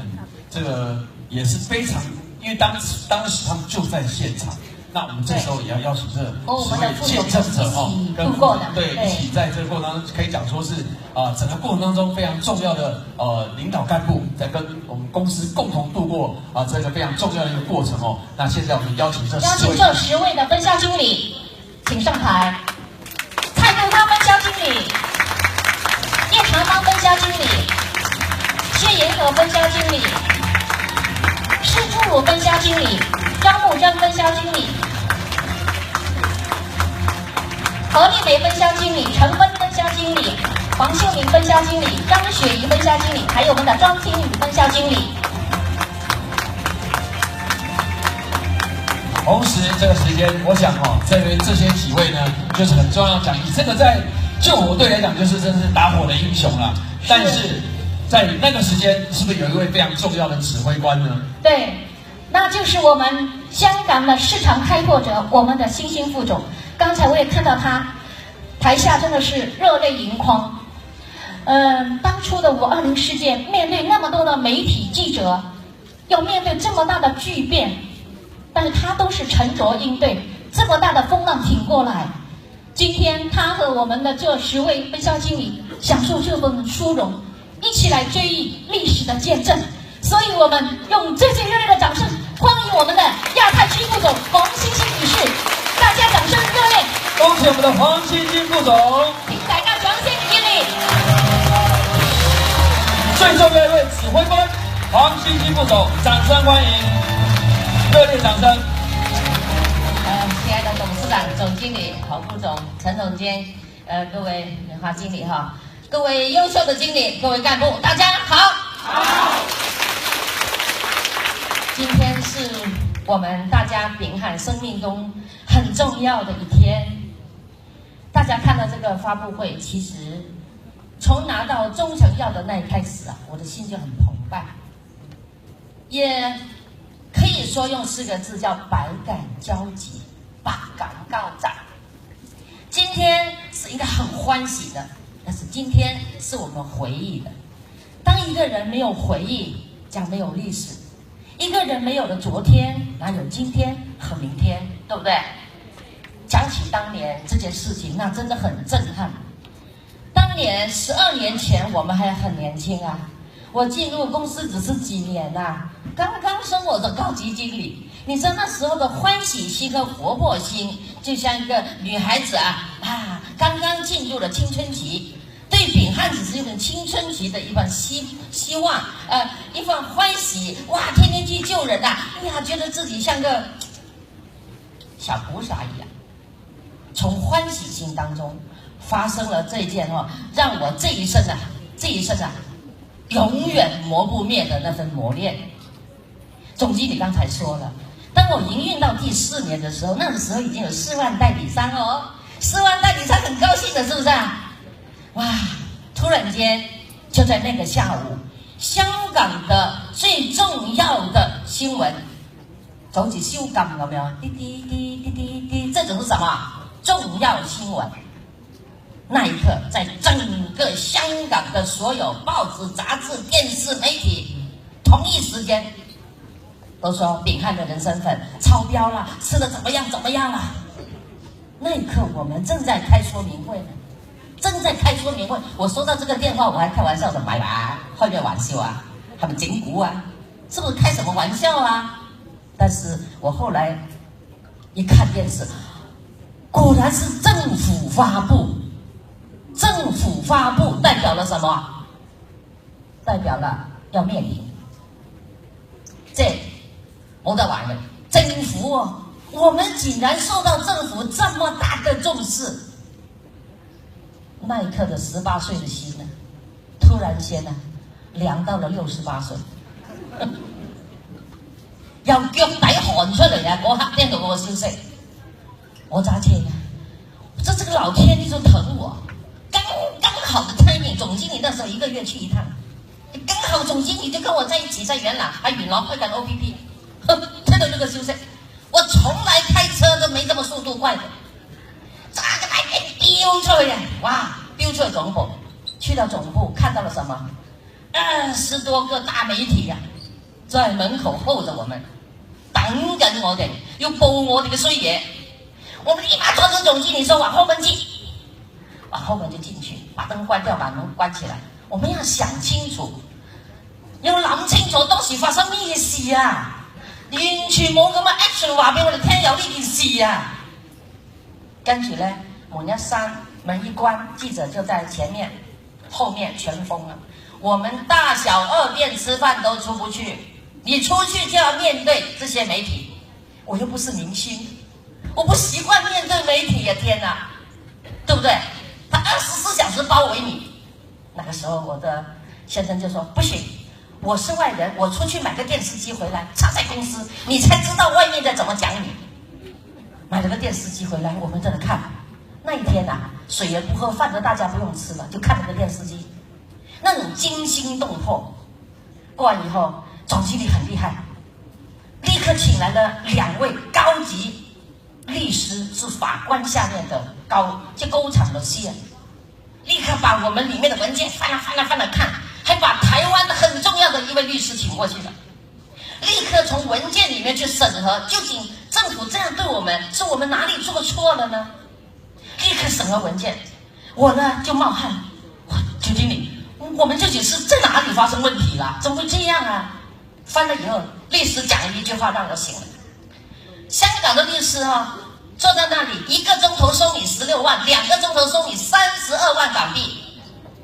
S1: 這個也是非常，因為當時他們就在現場。那我們這時候也要邀請這10位見證者跟一起在這個過程當中，可以講說是整個過程當中非常重要的領導幹部，在跟我們公司共同度過這個非常重要的一個過程那現在我們邀請這
S4: 10位的分銷經理請上台，蔡杜康分銷經理，葉長芳分銷經理，謝延和分銷經理，施初儒分銷經理，張木珍分銷經理，何麗美分銷經理，陳芬分銷經理，黃秀明分銷經理，張雪怡分銷經理，還有我們的莊清宇分銷經理。
S1: 同時，這個時間，我想這些幾位呢，就是很重要講，以這個在救火隊來講，就是真是打火的英雄了。但是在那個時間，是不是有一位非常重要的指揮官呢？
S4: 對，那就是我們香港的市場開拓者，我們的新興副總。剛才我也看到他台下真的是熱淚盈眶。當初的520事件，面對那麼多的媒體記者，要面對這麼大的巨變，但是他都是沉着應對，這麼大的風浪挺過來。今天他和我們的這10位分銷經理享受這份殊榮，一起來追憶歷史的見證。所以我們用最熱烈的掌聲歡迎我們的亞太區副總黃欣欣女士，大家掌聲熱烈，
S1: 恭喜我們的黃欣欣副總，
S4: 請大家掌聲熱烈。
S1: 最重要的一位指揮官黃欣欣副總，掌聲歡迎，熱烈掌聲。
S5: 親愛的董事長、總經理、郝副總、陳總監，
S4: 各位美华经理哈，各位优秀的经理，各位干部，大家好。好。今天是我们大家秉翰生命中很重要的一天。大家看到这个发布会，其实从拿到中成药的那一开始啊，我的心就很澎湃，也可以说用4个字叫百感交集，百感高涨。今天是应该很欢喜的，但是今天是我们回忆的。当一个人没有回忆，讲没有历史；一个人没有了昨天，哪有今天和明天，对不对？讲起当年这件事情，那真的很震撼。当年12年前，我们还很年轻啊，我进入公司只是几年啊，刚刚升我的高级经理。你知道那时候的欢喜心和活泼心，就像一个女孩子刚刚进入了青春期，对秉翰只是一份青春期的一份希望，一份欢喜，哇，天天去救人哎呀，觉得自己像个小菩萨一样。从欢喜心当中发生了这件让我这一生永远磨不灭的那份磨练。总经理刚才说了，当我营运到第4年的时候，那个时候已经有4万代理商4万代理商很高兴的，是不是啊？哇！突然间就在那个下午，香港的最重要的新闻，走起修港有没有？滴滴滴滴滴滴，这种是什么？重要新闻。那一刻，在整个香港的所有报纸、杂志、电视媒体，同一时间都说秉翰的人参粉超标了，吃的怎么样了。那一刻，我们正在开说明会呢，我收到这个电话，我还开玩笑的，买吧，开咩玩笑啊？他们整蛊啊？是不是开什么玩笑啊？但是我后来一看电视，果然是政府发布。政府发布代表了什么？代表了要面临这冇得玩的政府我们竟然受到政府这么大的重视。那一刻的18岁的心呢，突然间呢，凉到了68岁，由腳底寒出嚟啊！嗰刻聽到嗰個消息，我揸車呢，這個老天就疼我。剛好的 timing， 總經理那時候1個月去一趟，剛好總經理就跟我在一起，在元朗開緊 OPP， 聽到這個消息，我從來開車都沒這麼速度快的，揸個大片飆出去哇，飆出去總部，去到總部看到了什麼？20多個大媒體在門口候着我們，等緊我哋，要報我哋嘅衰嘢，我們立馬抓住總經理說往後門進。把後門就進去，把燈關掉，把門關起來。我們要想清楚，要諗清楚當時發生咩事啊！完全冇咁嘅 action 話俾我哋聽有呢件事啊！跟住呢，門一閂，門一關，記者就在前面，後面全封了。我們大小2便吃飯都出不去，你出去就要面對這些媒體。我又不是明星，我不習慣面對媒體呀！天哪，對不對？他24小時包圍你。那個時候我的先生就說不行，我是外人，我出去買個電視機回來插在公司，你才知道外面在怎麼講你。買了個電視機回來，我們在那看。那一天水也不喝，飯都大家不用吃了，就看那個電視機，那種驚心動魄。過完以後，總經理很厲害，立刻請來了2位高級律師，是法官下面的高層律師，立刻把我們裡面的文件翻了看，還把台灣的很重要的一位律師請過去了，立刻從文件裡面去審核，究竟政府這樣對我們，是我們哪裡做錯了呢？立刻審核文件，我呢就冒汗，邱經理，我們究竟是在哪裡發生問題了？怎麼會這樣啊？翻了以後，律師講了一句話讓我醒了。香港的律師坐在那裡，1個鐘頭收你16萬，2個鐘頭收你32萬港幣，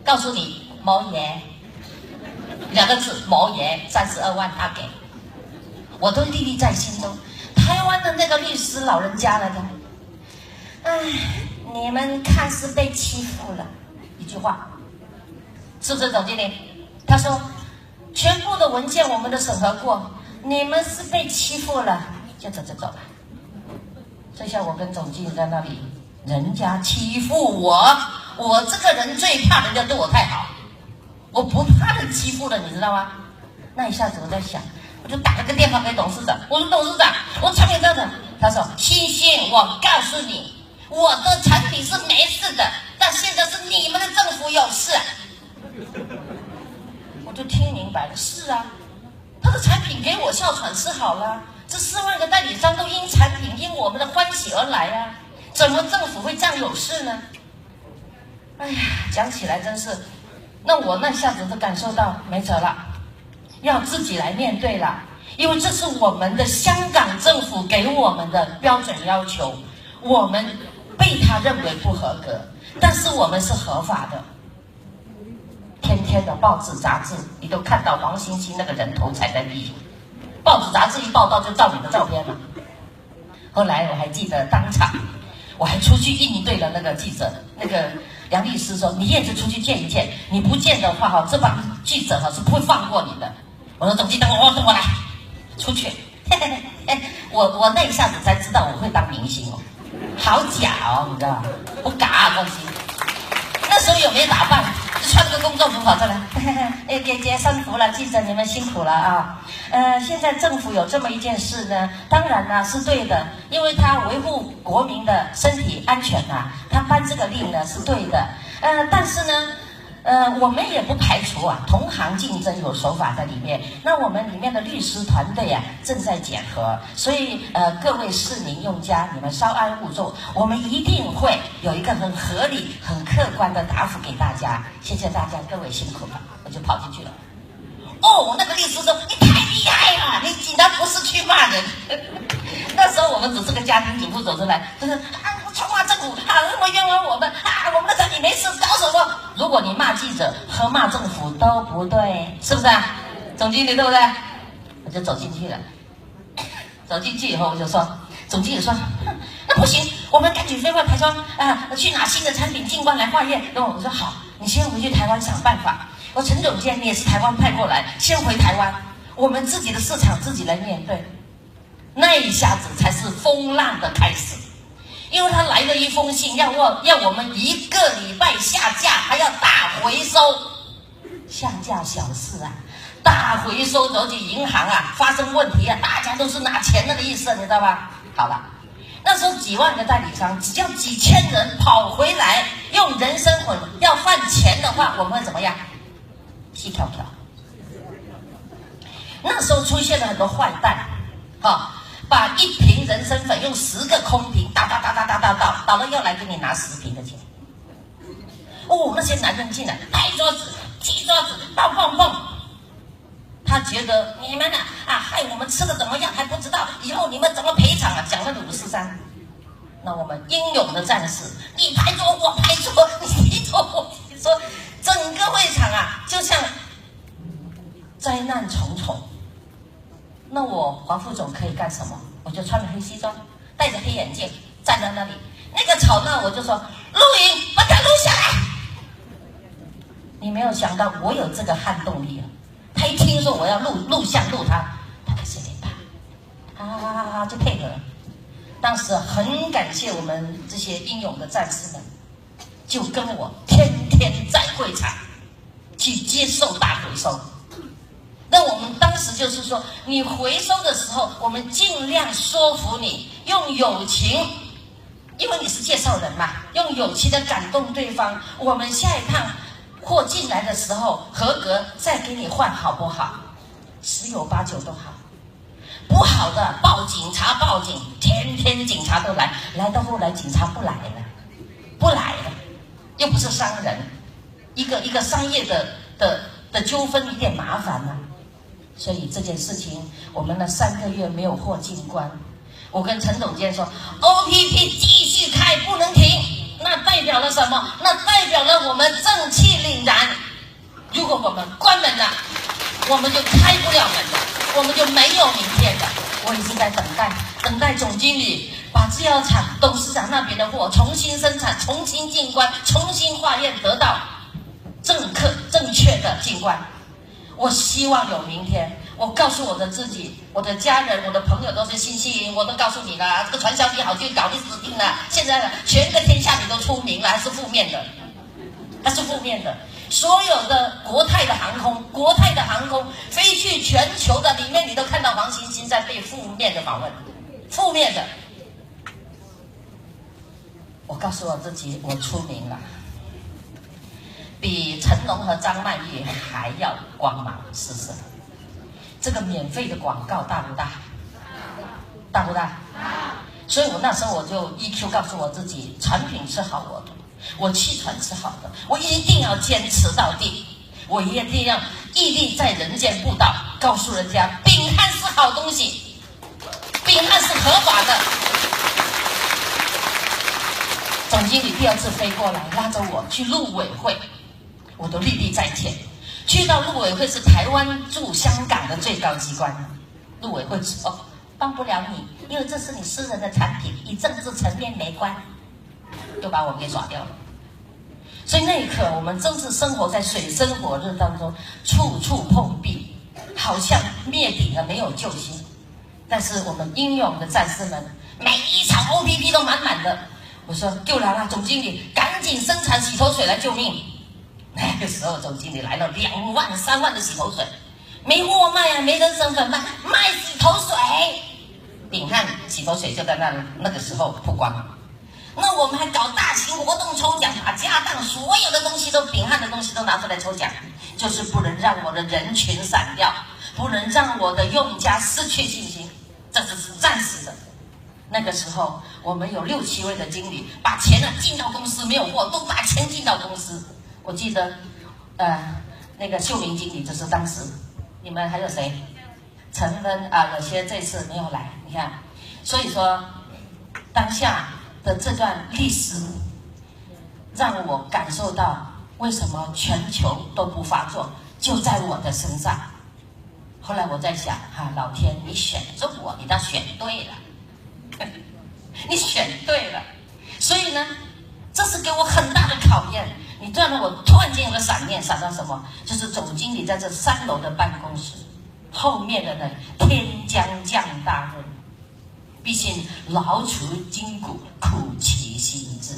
S4: 告訴你冇嘢，2個字冇嘢，32萬他給，我都歷歷在心中。台灣的那個律師老人家了的，你们看似被欺负了，一句话，是不是总经理？他说，全部的文件我们都审核过，你们是被欺负了，就走了。这下我跟总经理在那里，人家欺负我，我这个人最怕人家对我太好，我不怕人欺负了，你知道吗？那一下子我在想，我就打了个电话给董事长，我说董事长，我产品这样子，他说欣欣，我告诉你，我的产品是没事的，但现在是你们的政府有事。我就听明白了，是啊，他的产品给我哮喘是好了，这4万个代理商都因产品因我们的欢喜而来啊，怎么政府会这样有事呢？哎呀，讲起来真是，那我那下子就感受到没辙了，要自己来面对了，因为这是我们的香港政府给我们的标准要求，我们被他认为不合格，但是我们是合法的。天天的报纸杂志，你都看到王欣欣那个人头踩在地，报纸杂志一报道就照你的照片了。后来我还记得当场，我还出去应对了那个记者，那个梁律师说：“你燕子出去见一见，你不见的话哈，这帮记者哈是不会放过你的。”我说：“总机，等我来，出去。”我那一下子才知道我会当明星哦，好假哦，你知道吗？不嘎啊，东西。那时候有没有打扮？穿个工作服跑出来，姐姐辛苦了，记者你们辛苦了啊！现在政府有这么一件事呢，当然呢是对的，因为他维护国民的身体安全呐，他颁这个令呢是对的。但是呢，我们也不排除啊，同行竞争有手法在里面。那我们里面的律师团队啊正在检核，所以各位市民用家，你们稍安勿躁，我们一定会有一个很合理、很客观的答复给大家。谢谢大家，各位辛苦了，我就跑进去了。哦，那个律师说你太厉害了，你竟然不是去骂人。那时候我们只是个家庭主妇走出来，就是啊，臭骂政府啊，那么冤枉我们啊，我们的产品没事，搞什么？如果你骂记者和骂政府都不对，是不是啊？总经理对不对？我就走进去了。走进去以后我就说，总经理说，那不行，我们赶紧飞回台湾啊，去拿新的产品进关来化验。然后我说好，你先回去台湾想办法。我陈总监你也是台湾派过来，先回台湾，我们自己的市场自己来面对。那一下子才是风浪的开始，因为他来了一封信，要我们1个礼拜下架，还要大回收。下架小事啊，大回收走进银行啊，发生问题啊，大家都是拿钱的意思，你知道吧？好了，那时候几万个代理商，只要几千人跑回来用人参混要换钱的话，我们会怎么样？细条条。那时候出现了很多坏蛋，把1瓶人参粉用10个空瓶倒了，又来给你拿10瓶的钱。哦，那些男人进来拍桌子、踢桌子、棒，他觉得你们害我们吃的怎么样还不知道，以后你们怎么赔偿啊？讲了543。那我们英勇的战士，你拍桌我拍桌，你踢桌我踢桌，整个会场啊就像灾难重重。那我黄副总可以干什么？我就穿着黑西装，戴着黑眼镜，站在那里。那个吵闹我就说录影，把它录下来。你没有想到我有这个撼动力啊！他一听说我要录像录他开始连拍，就配合了。当时很感谢我们这些英勇的战士们，就跟我天天在会场去接受大回收。那我们当时就是说，你回收的时候，我们尽量说服你，用友情，因为你是介绍人嘛，用友情的感动对方。我们下一趟货进来的时候合格，再给你换，好不好？10有89都好。不好的报警察，报警，天天警察都来到后来警察不来了，又不是商人，一个商业的纠纷有点麻烦啊。所以这件事情，我们那3个月没有货进关，我跟陈总监说 ，OPP 继续开，不能停。那代表了什么？那代表了我们正气凛然。如果我们关门了，我们就开不了门了，我们就没有明天了。我一直在等待总经理
S5: 把制药厂董事长那边的货重新生产、重新进关、重新化验，得到正确的进关。我希望有明天。我告诉我的自己，我的家人、我的朋友都是信息，我都告诉你了，这个传销你好就搞你死定了。现在全个天下你都出名了，还是负面的，还是负面的。所有的国泰的航空飞去全球的里面，你都看到黄星星在被负面的访问，负面的。我告诉我自己，我出名了，比成龙和张曼玉还要光芒，是不是？这个免费的广告大不大？大不大？所以我那时候我就 EQ 告诉我自己，产品是好的，我气喘是好的，我一定要坚持到底，我一定要屹立在人间步道，告诉人家丙汉是好东西，丙汉是合法的。总经理第二次飞过来拉着我去陆委会，我都历历在前。去到陆委会是台湾驻香港的最高机关，陆委会说帮不了你，因为这是你私人的产品，与政治层面没关，就把我给耍掉了。所以那一刻，我们真是生活在水深火热当中，处处碰壁，好像灭顶了，没有救星。但是我们英勇的战士们，每一场 OPP 都满满的。我说救来了，总经理，赶紧生产洗头水来救命。那个时候，总经理来了2万、3万的洗头水，没货卖啊，没人身份卖洗头水。丙汉洗头水就在那个时候曝光。那我们还搞大型活动抽奖，把家当所有的东西都丙汉的东西都拿出来抽奖，就是不能让我的人群散掉，不能让我的用家失去信心，这只是暂时的。那个时候，我们有6、7位的经理，把钱进到公司，没有货都把钱进到公司。我记得，那个秀明经理就是当时，你们还有谁？陈芬啊，有些这次没有来，你看，所以说，当下的这段历史，让我感受到为什么全球都不发作，就在我的身上。后来我在想，老天，你选中我，你倒选对了，你选对了，所以呢，这是给我很大的考验。你让我突然间有个闪念，闪到什么？就是总经理在这3楼的办公室，后面的呢，天将降大任，毕竟劳除筋骨，苦其心志。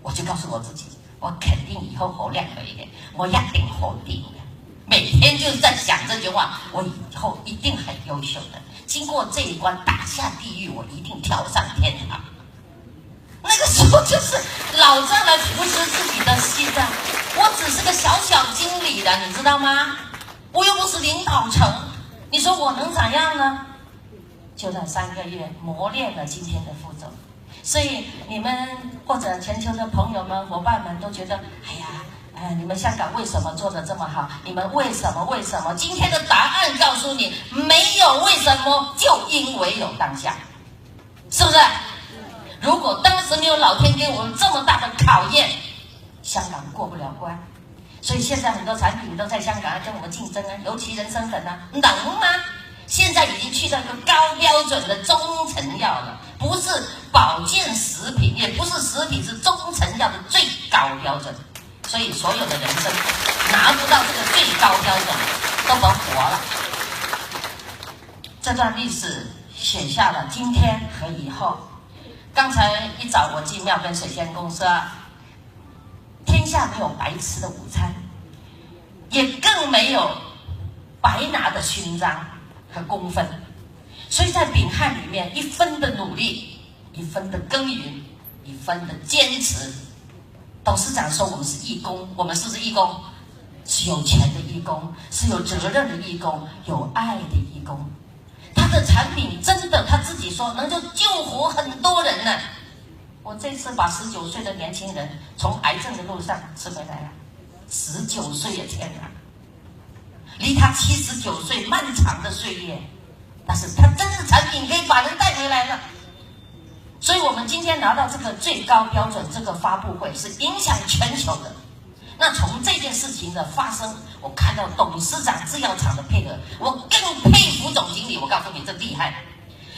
S5: 我就告诉我自己，我肯定以后活亮了一点，我一定活定的。每天就是在想这句话，我以后一定很优秀的。经过这一关，打下地狱，我一定跳上天堂。那个时候就是老张来扶持自己的心脏，我只是个小经理的，你知道吗？我又不是领导层，你说我能咋样呢？就在3个月磨练了今天的副总，所以你们或者全球的朋友们、伙伴们都觉得，你们香港为什么做得这么好？你们为什么？今天的答案告诉你，没有为什么，就因为有当下，是不是？如果当时没有老天给我们这么大的考验，香港过不了关。所以现在很多产品都在香港跟我们竞争啊，尤其人参粉啊，能吗？现在已经去到一个高标准的中成药了，不是保健食品，也不是食品，是中成药的最高标准。所以所有的人参拿不到这个最高标准，都甭活了。这段历史写下了今天和以后。刚才一早我进妙根水仙公司，天下没有白吃的午餐，也更没有白拿的勋章和功分。所以在丙汉里面，一分的努力，一分的耕耘，一分的坚持。董事长说我们是义工，我们是不是义工？是有钱的义工，是有责任的义工，有爱的义工。他的产品真的，他自己说能够救活很多人呢。我这次把19岁的年轻人从癌症的路上吃回来了，19岁呀，天哪！离他79岁漫长的岁月，但是他真的产品可以把人带回来了。所以我们今天拿到这个最高标准这个发布会是影响全球的。那从这件事情的发生，我看到董事长制药厂的配合，我更佩服总经理。我告诉你，这厉害！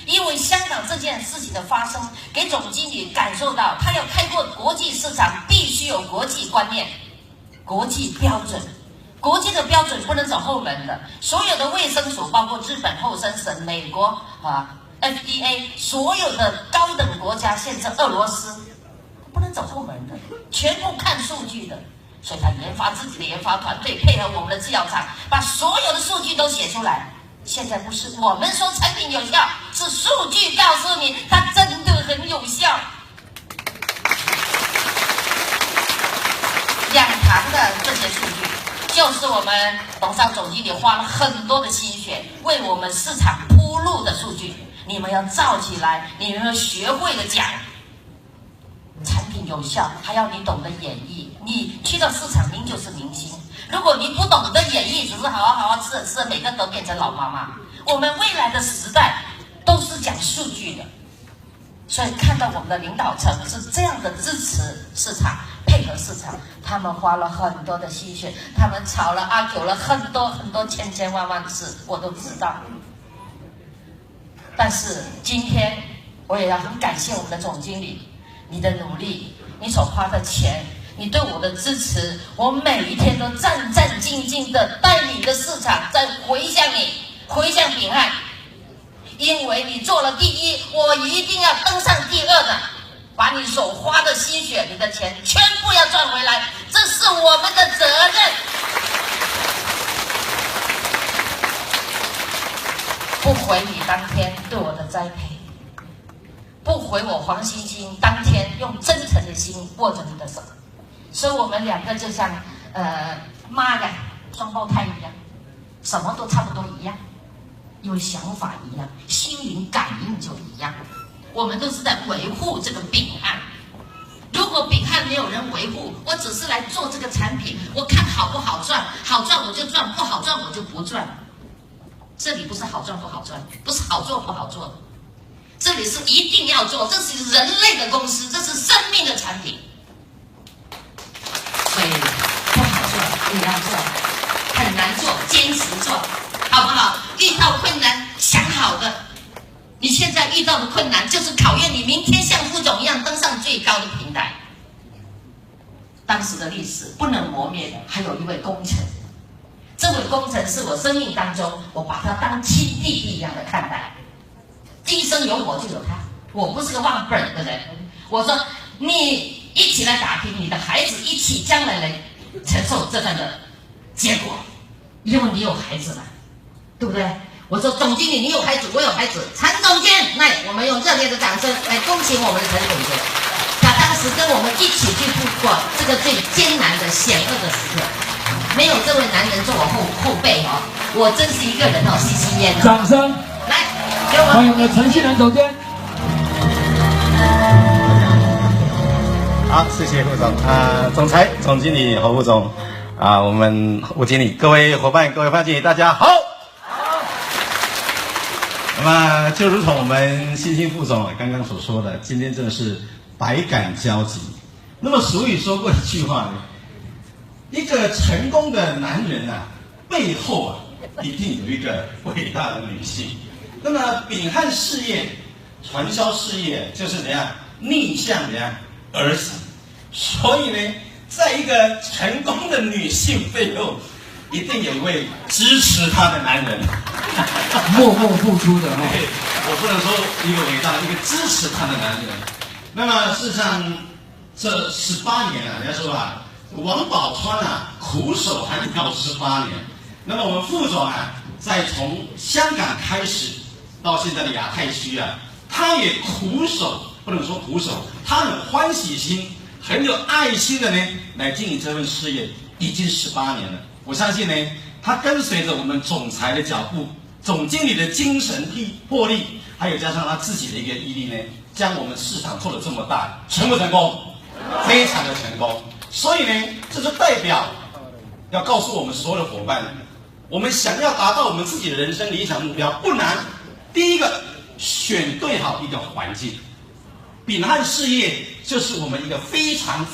S5: 因为香港这件事情的发生，给总经理感受到，他要开拓国际市场，必须有国际观念、国际标准。国际的标准不能走后门的，所有的卫生署，包括日本厚生省、美国FDA， 所有的高等国家，甚至俄罗斯，不能走后门的，全部看数据的。所以他研发自己的研发团队，配合我们的制药厂，把所有的数据都写出来。现在不是我们说产品有效，是数据告诉你它真的很有效。两堂的这些数据，就是我们董事长总经理花了很多的心血为我们市场铺路的数据，你们要造起来，你们要学会了讲。产品有效，还要你懂得演绎。你去到市场，您就是明星。如果你不懂得演绎，只是好吃着吃着，每个都变成老妈妈。我们未来的时代都是讲数据的，所以看到我们的领导层是这样的支持市场，配合市场，他们花了很多的心血，他们吵了argue了很多千万次，我都知道。但是今天我也要很感谢我们的总经理。你的努力，你所花的钱，你对我的支持，我每一天都战战兢兢的带领着市场在回向你，回向秉翰，因为你做了第一，我一定要登上第二的，把你所花的心血，你的钱全部要赚回来，这是我们的责任。不回你当天对我的栽培。不回我黄星星当天用真诚的心握着你的手，所以我们两个就像妈呀双胞胎一样，什么都差不多一样，有想法一样，心灵感应就一样。我们都是在维护这个秉翰。如果秉翰没有人维护，我只是来做这个产品，我看好不好赚，好赚我就赚，不好赚我就不赚。这里不是好赚不好赚，不是好做不好做。这里是一定要做，这是人类的公司，这是生命的产品，所以不好做也要做，很难做坚持做，好不好？遇到困难想好的，你现在遇到的困难就是考验你明天像副总一样登上最高的平台。当时的历史不能磨灭的，还有一位功臣，这位功臣是我生命当中，我把他当亲弟弟一样的看待。今生有我就有他，我不是个忘本的人。我说你一起来打拼，你的孩子一起将来来承受这段的结果，因为你有孩子了，对不对？我说总经理你有孩子，我有孩子，陈总监，来，我们用热烈的掌声来恭喜我们的陈总监。他当时跟我们一起去度过这个最艰难的险恶的时刻，没有这位男人做我后辈哦，我真是一个人哦，吸吸烟哦。
S1: 掌声。
S5: 来，
S1: 欢迎我们的陈锡南总监。
S6: 好，谢谢副总总裁、总经理侯副总我们吴经理、各位伙伴、各位范经理，大家好。那么就如同我们新兴副总刚刚所说的，今天真的是百感交集。那么俗语说过一句话呢，一个成功的男人背后一定有一个伟大的女性。那么秉翰事业、传销事业就是怎样逆向怎样而行，所以呢，在一个成功的女性背后，一定有一位支持她的男人，
S1: 默默付出的
S6: 我不能说一个伟大的，一个支持她的男人。那么事实上，这18年人家说王宝钏苦守寒窑18年。那么我们副总在从香港开始到现在的亚太区他也苦守，不能说苦守，他很欢喜心、很有爱心的呢来经营这份事业，已经18年了。我相信呢，他跟随着我们总裁的脚步，总经理的精神魄力，还有加上他自己的一个毅力呢，将我们市场做得这么大，成不成功？非常的成功。所以呢，这就代表要告诉我们所有的伙伴，我们想要达到我们自己的人生理想目标不难。第一个，选对好一个环境。秉翰事业就是我们一个非常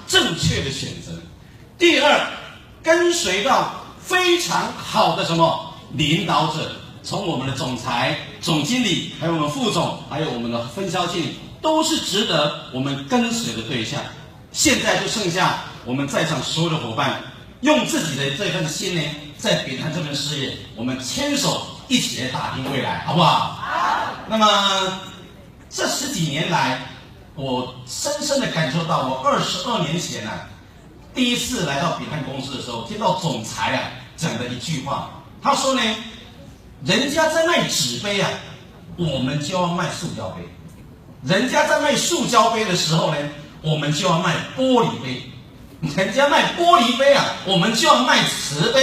S6: 正确的选择。第二，跟随到非常好的领导者，从我们的总裁、总经理，还有我们副总，还有我们的分销经理，都是值得我们跟随的对象。现在就剩下我们在场所有的伙伴，用自己的这份心呢，在扁担这份事业，我们牵手一起来打拼未来，好不好？好。那么这10几年来，我深深的感受到，我22年前第一次来到扁担公司的时候，听到总裁讲的一句话，他说呢，人家在卖纸杯我们就要卖塑胶杯；人家在卖塑胶杯的时候呢，我们就要卖玻璃杯；人家卖玻璃杯我们就要卖瓷杯；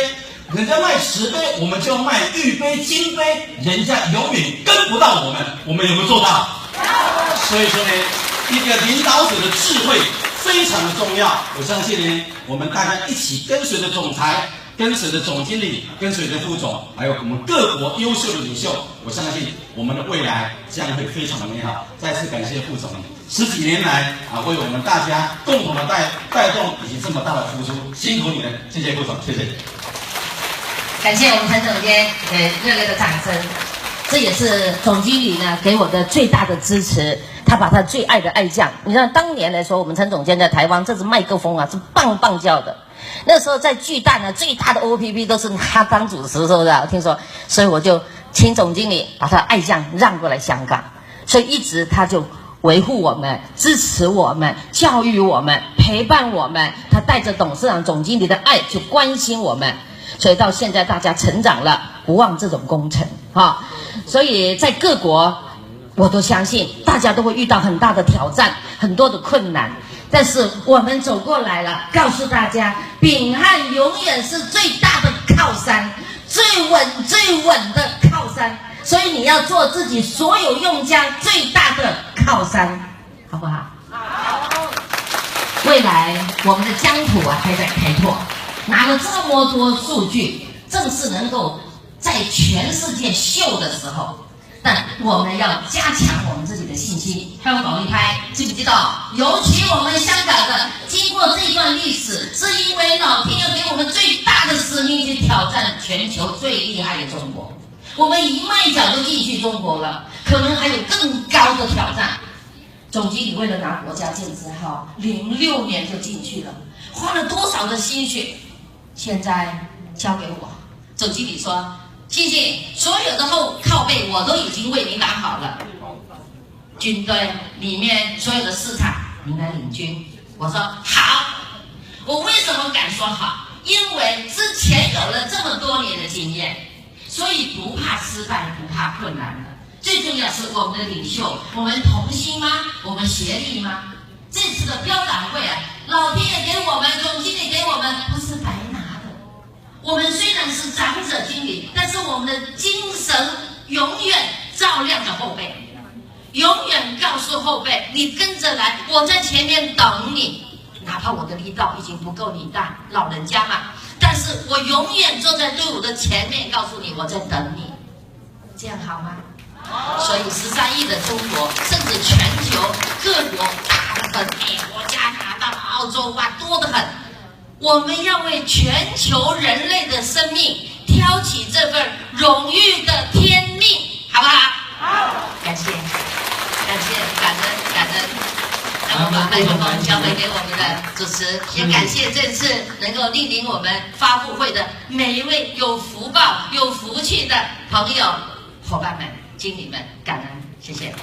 S6: 人家卖瓷杯，我们就要卖玉杯、金杯。人家永远跟不到我们，我们有没有做到？所以说呢，一个领导者的智慧非常的重要。我相信呢，我们大家一起跟随着总裁，跟随着总经理，跟随着副总，还有我们各国优秀的领袖，我相信我们的未来将会非常的美好。再次感谢副总10几年来为我们大家共同的带动以及这么大的付出，辛苦你们，谢谢副总，谢谢。
S5: 感谢我们陈总监热烈的掌声，这也是总经理呢给我的最大的支持。他把他最爱的爱将，你知道当年来说，我们陈总监在台湾这支麦克风是棒棒叫的。那时候在巨蛋呢，最大的 OPP 都是他当主持，是不是？我听说，所以我就请总经理把他爱将让过来香港，所以一直他就维护我们、支持我们、教育我们、陪伴我们。他带着董事长、总经理的爱去关心我们，所以到现在大家成长了，不忘这种工程所以在各国，我都相信大家都会遇到很大的挑战，很多的困难。但是我们走过来了，告诉大家，秉汉永远是最大的靠山，最稳的靠山。所以你要做自己所有用家最大的靠山，好不好？好。未来我们的疆土还在开拓，拿了这么多数据，正是能够在全世界秀的时候。但我们要加强我们自己的信心。还有保利拍，记不记得？尤其我们香港的，经过这一段历史，是因为老天要给我们最大的使命，去挑战全球最厉害的中国。我们一迈脚就进去中国了，可能还有更高的挑战。总经理为了拿国家建字号，06年就进去了，花了多少的心血？现在交给我。总经理说，星星，所有的后靠背我都已经为您打好了。军队里面所有的市场，您来领军。我说好。我为什么敢说好？因为之前有了这么多年的经验，所以不怕失败，不怕困难了。最重要是我们的领袖，我们同心吗？我们协力吗？这次的标展会老天爷给我们，总经理给我们，不是白拿的。我们虽然是长者经理，但是我们的精神永远照亮着后辈，永远告诉后辈，你跟着来，我在前面等你。哪怕我的力道已经不够你大，老人家嘛，但是我永远坐在队伍的前面，告诉你我在等你，这样好吗？所以13亿的中国，甚至全球各国大得很，美国、加拿大、澳洲多得很。我们要为全球人类的生命挑起这份荣誉的天命，好不好？好，感谢，感恩。那我把麦克风交回给我们的主持，也感谢这次能够莅临我们发布会的每一位有福报、有福气的朋友、伙伴们、经理们，感恩，谢谢。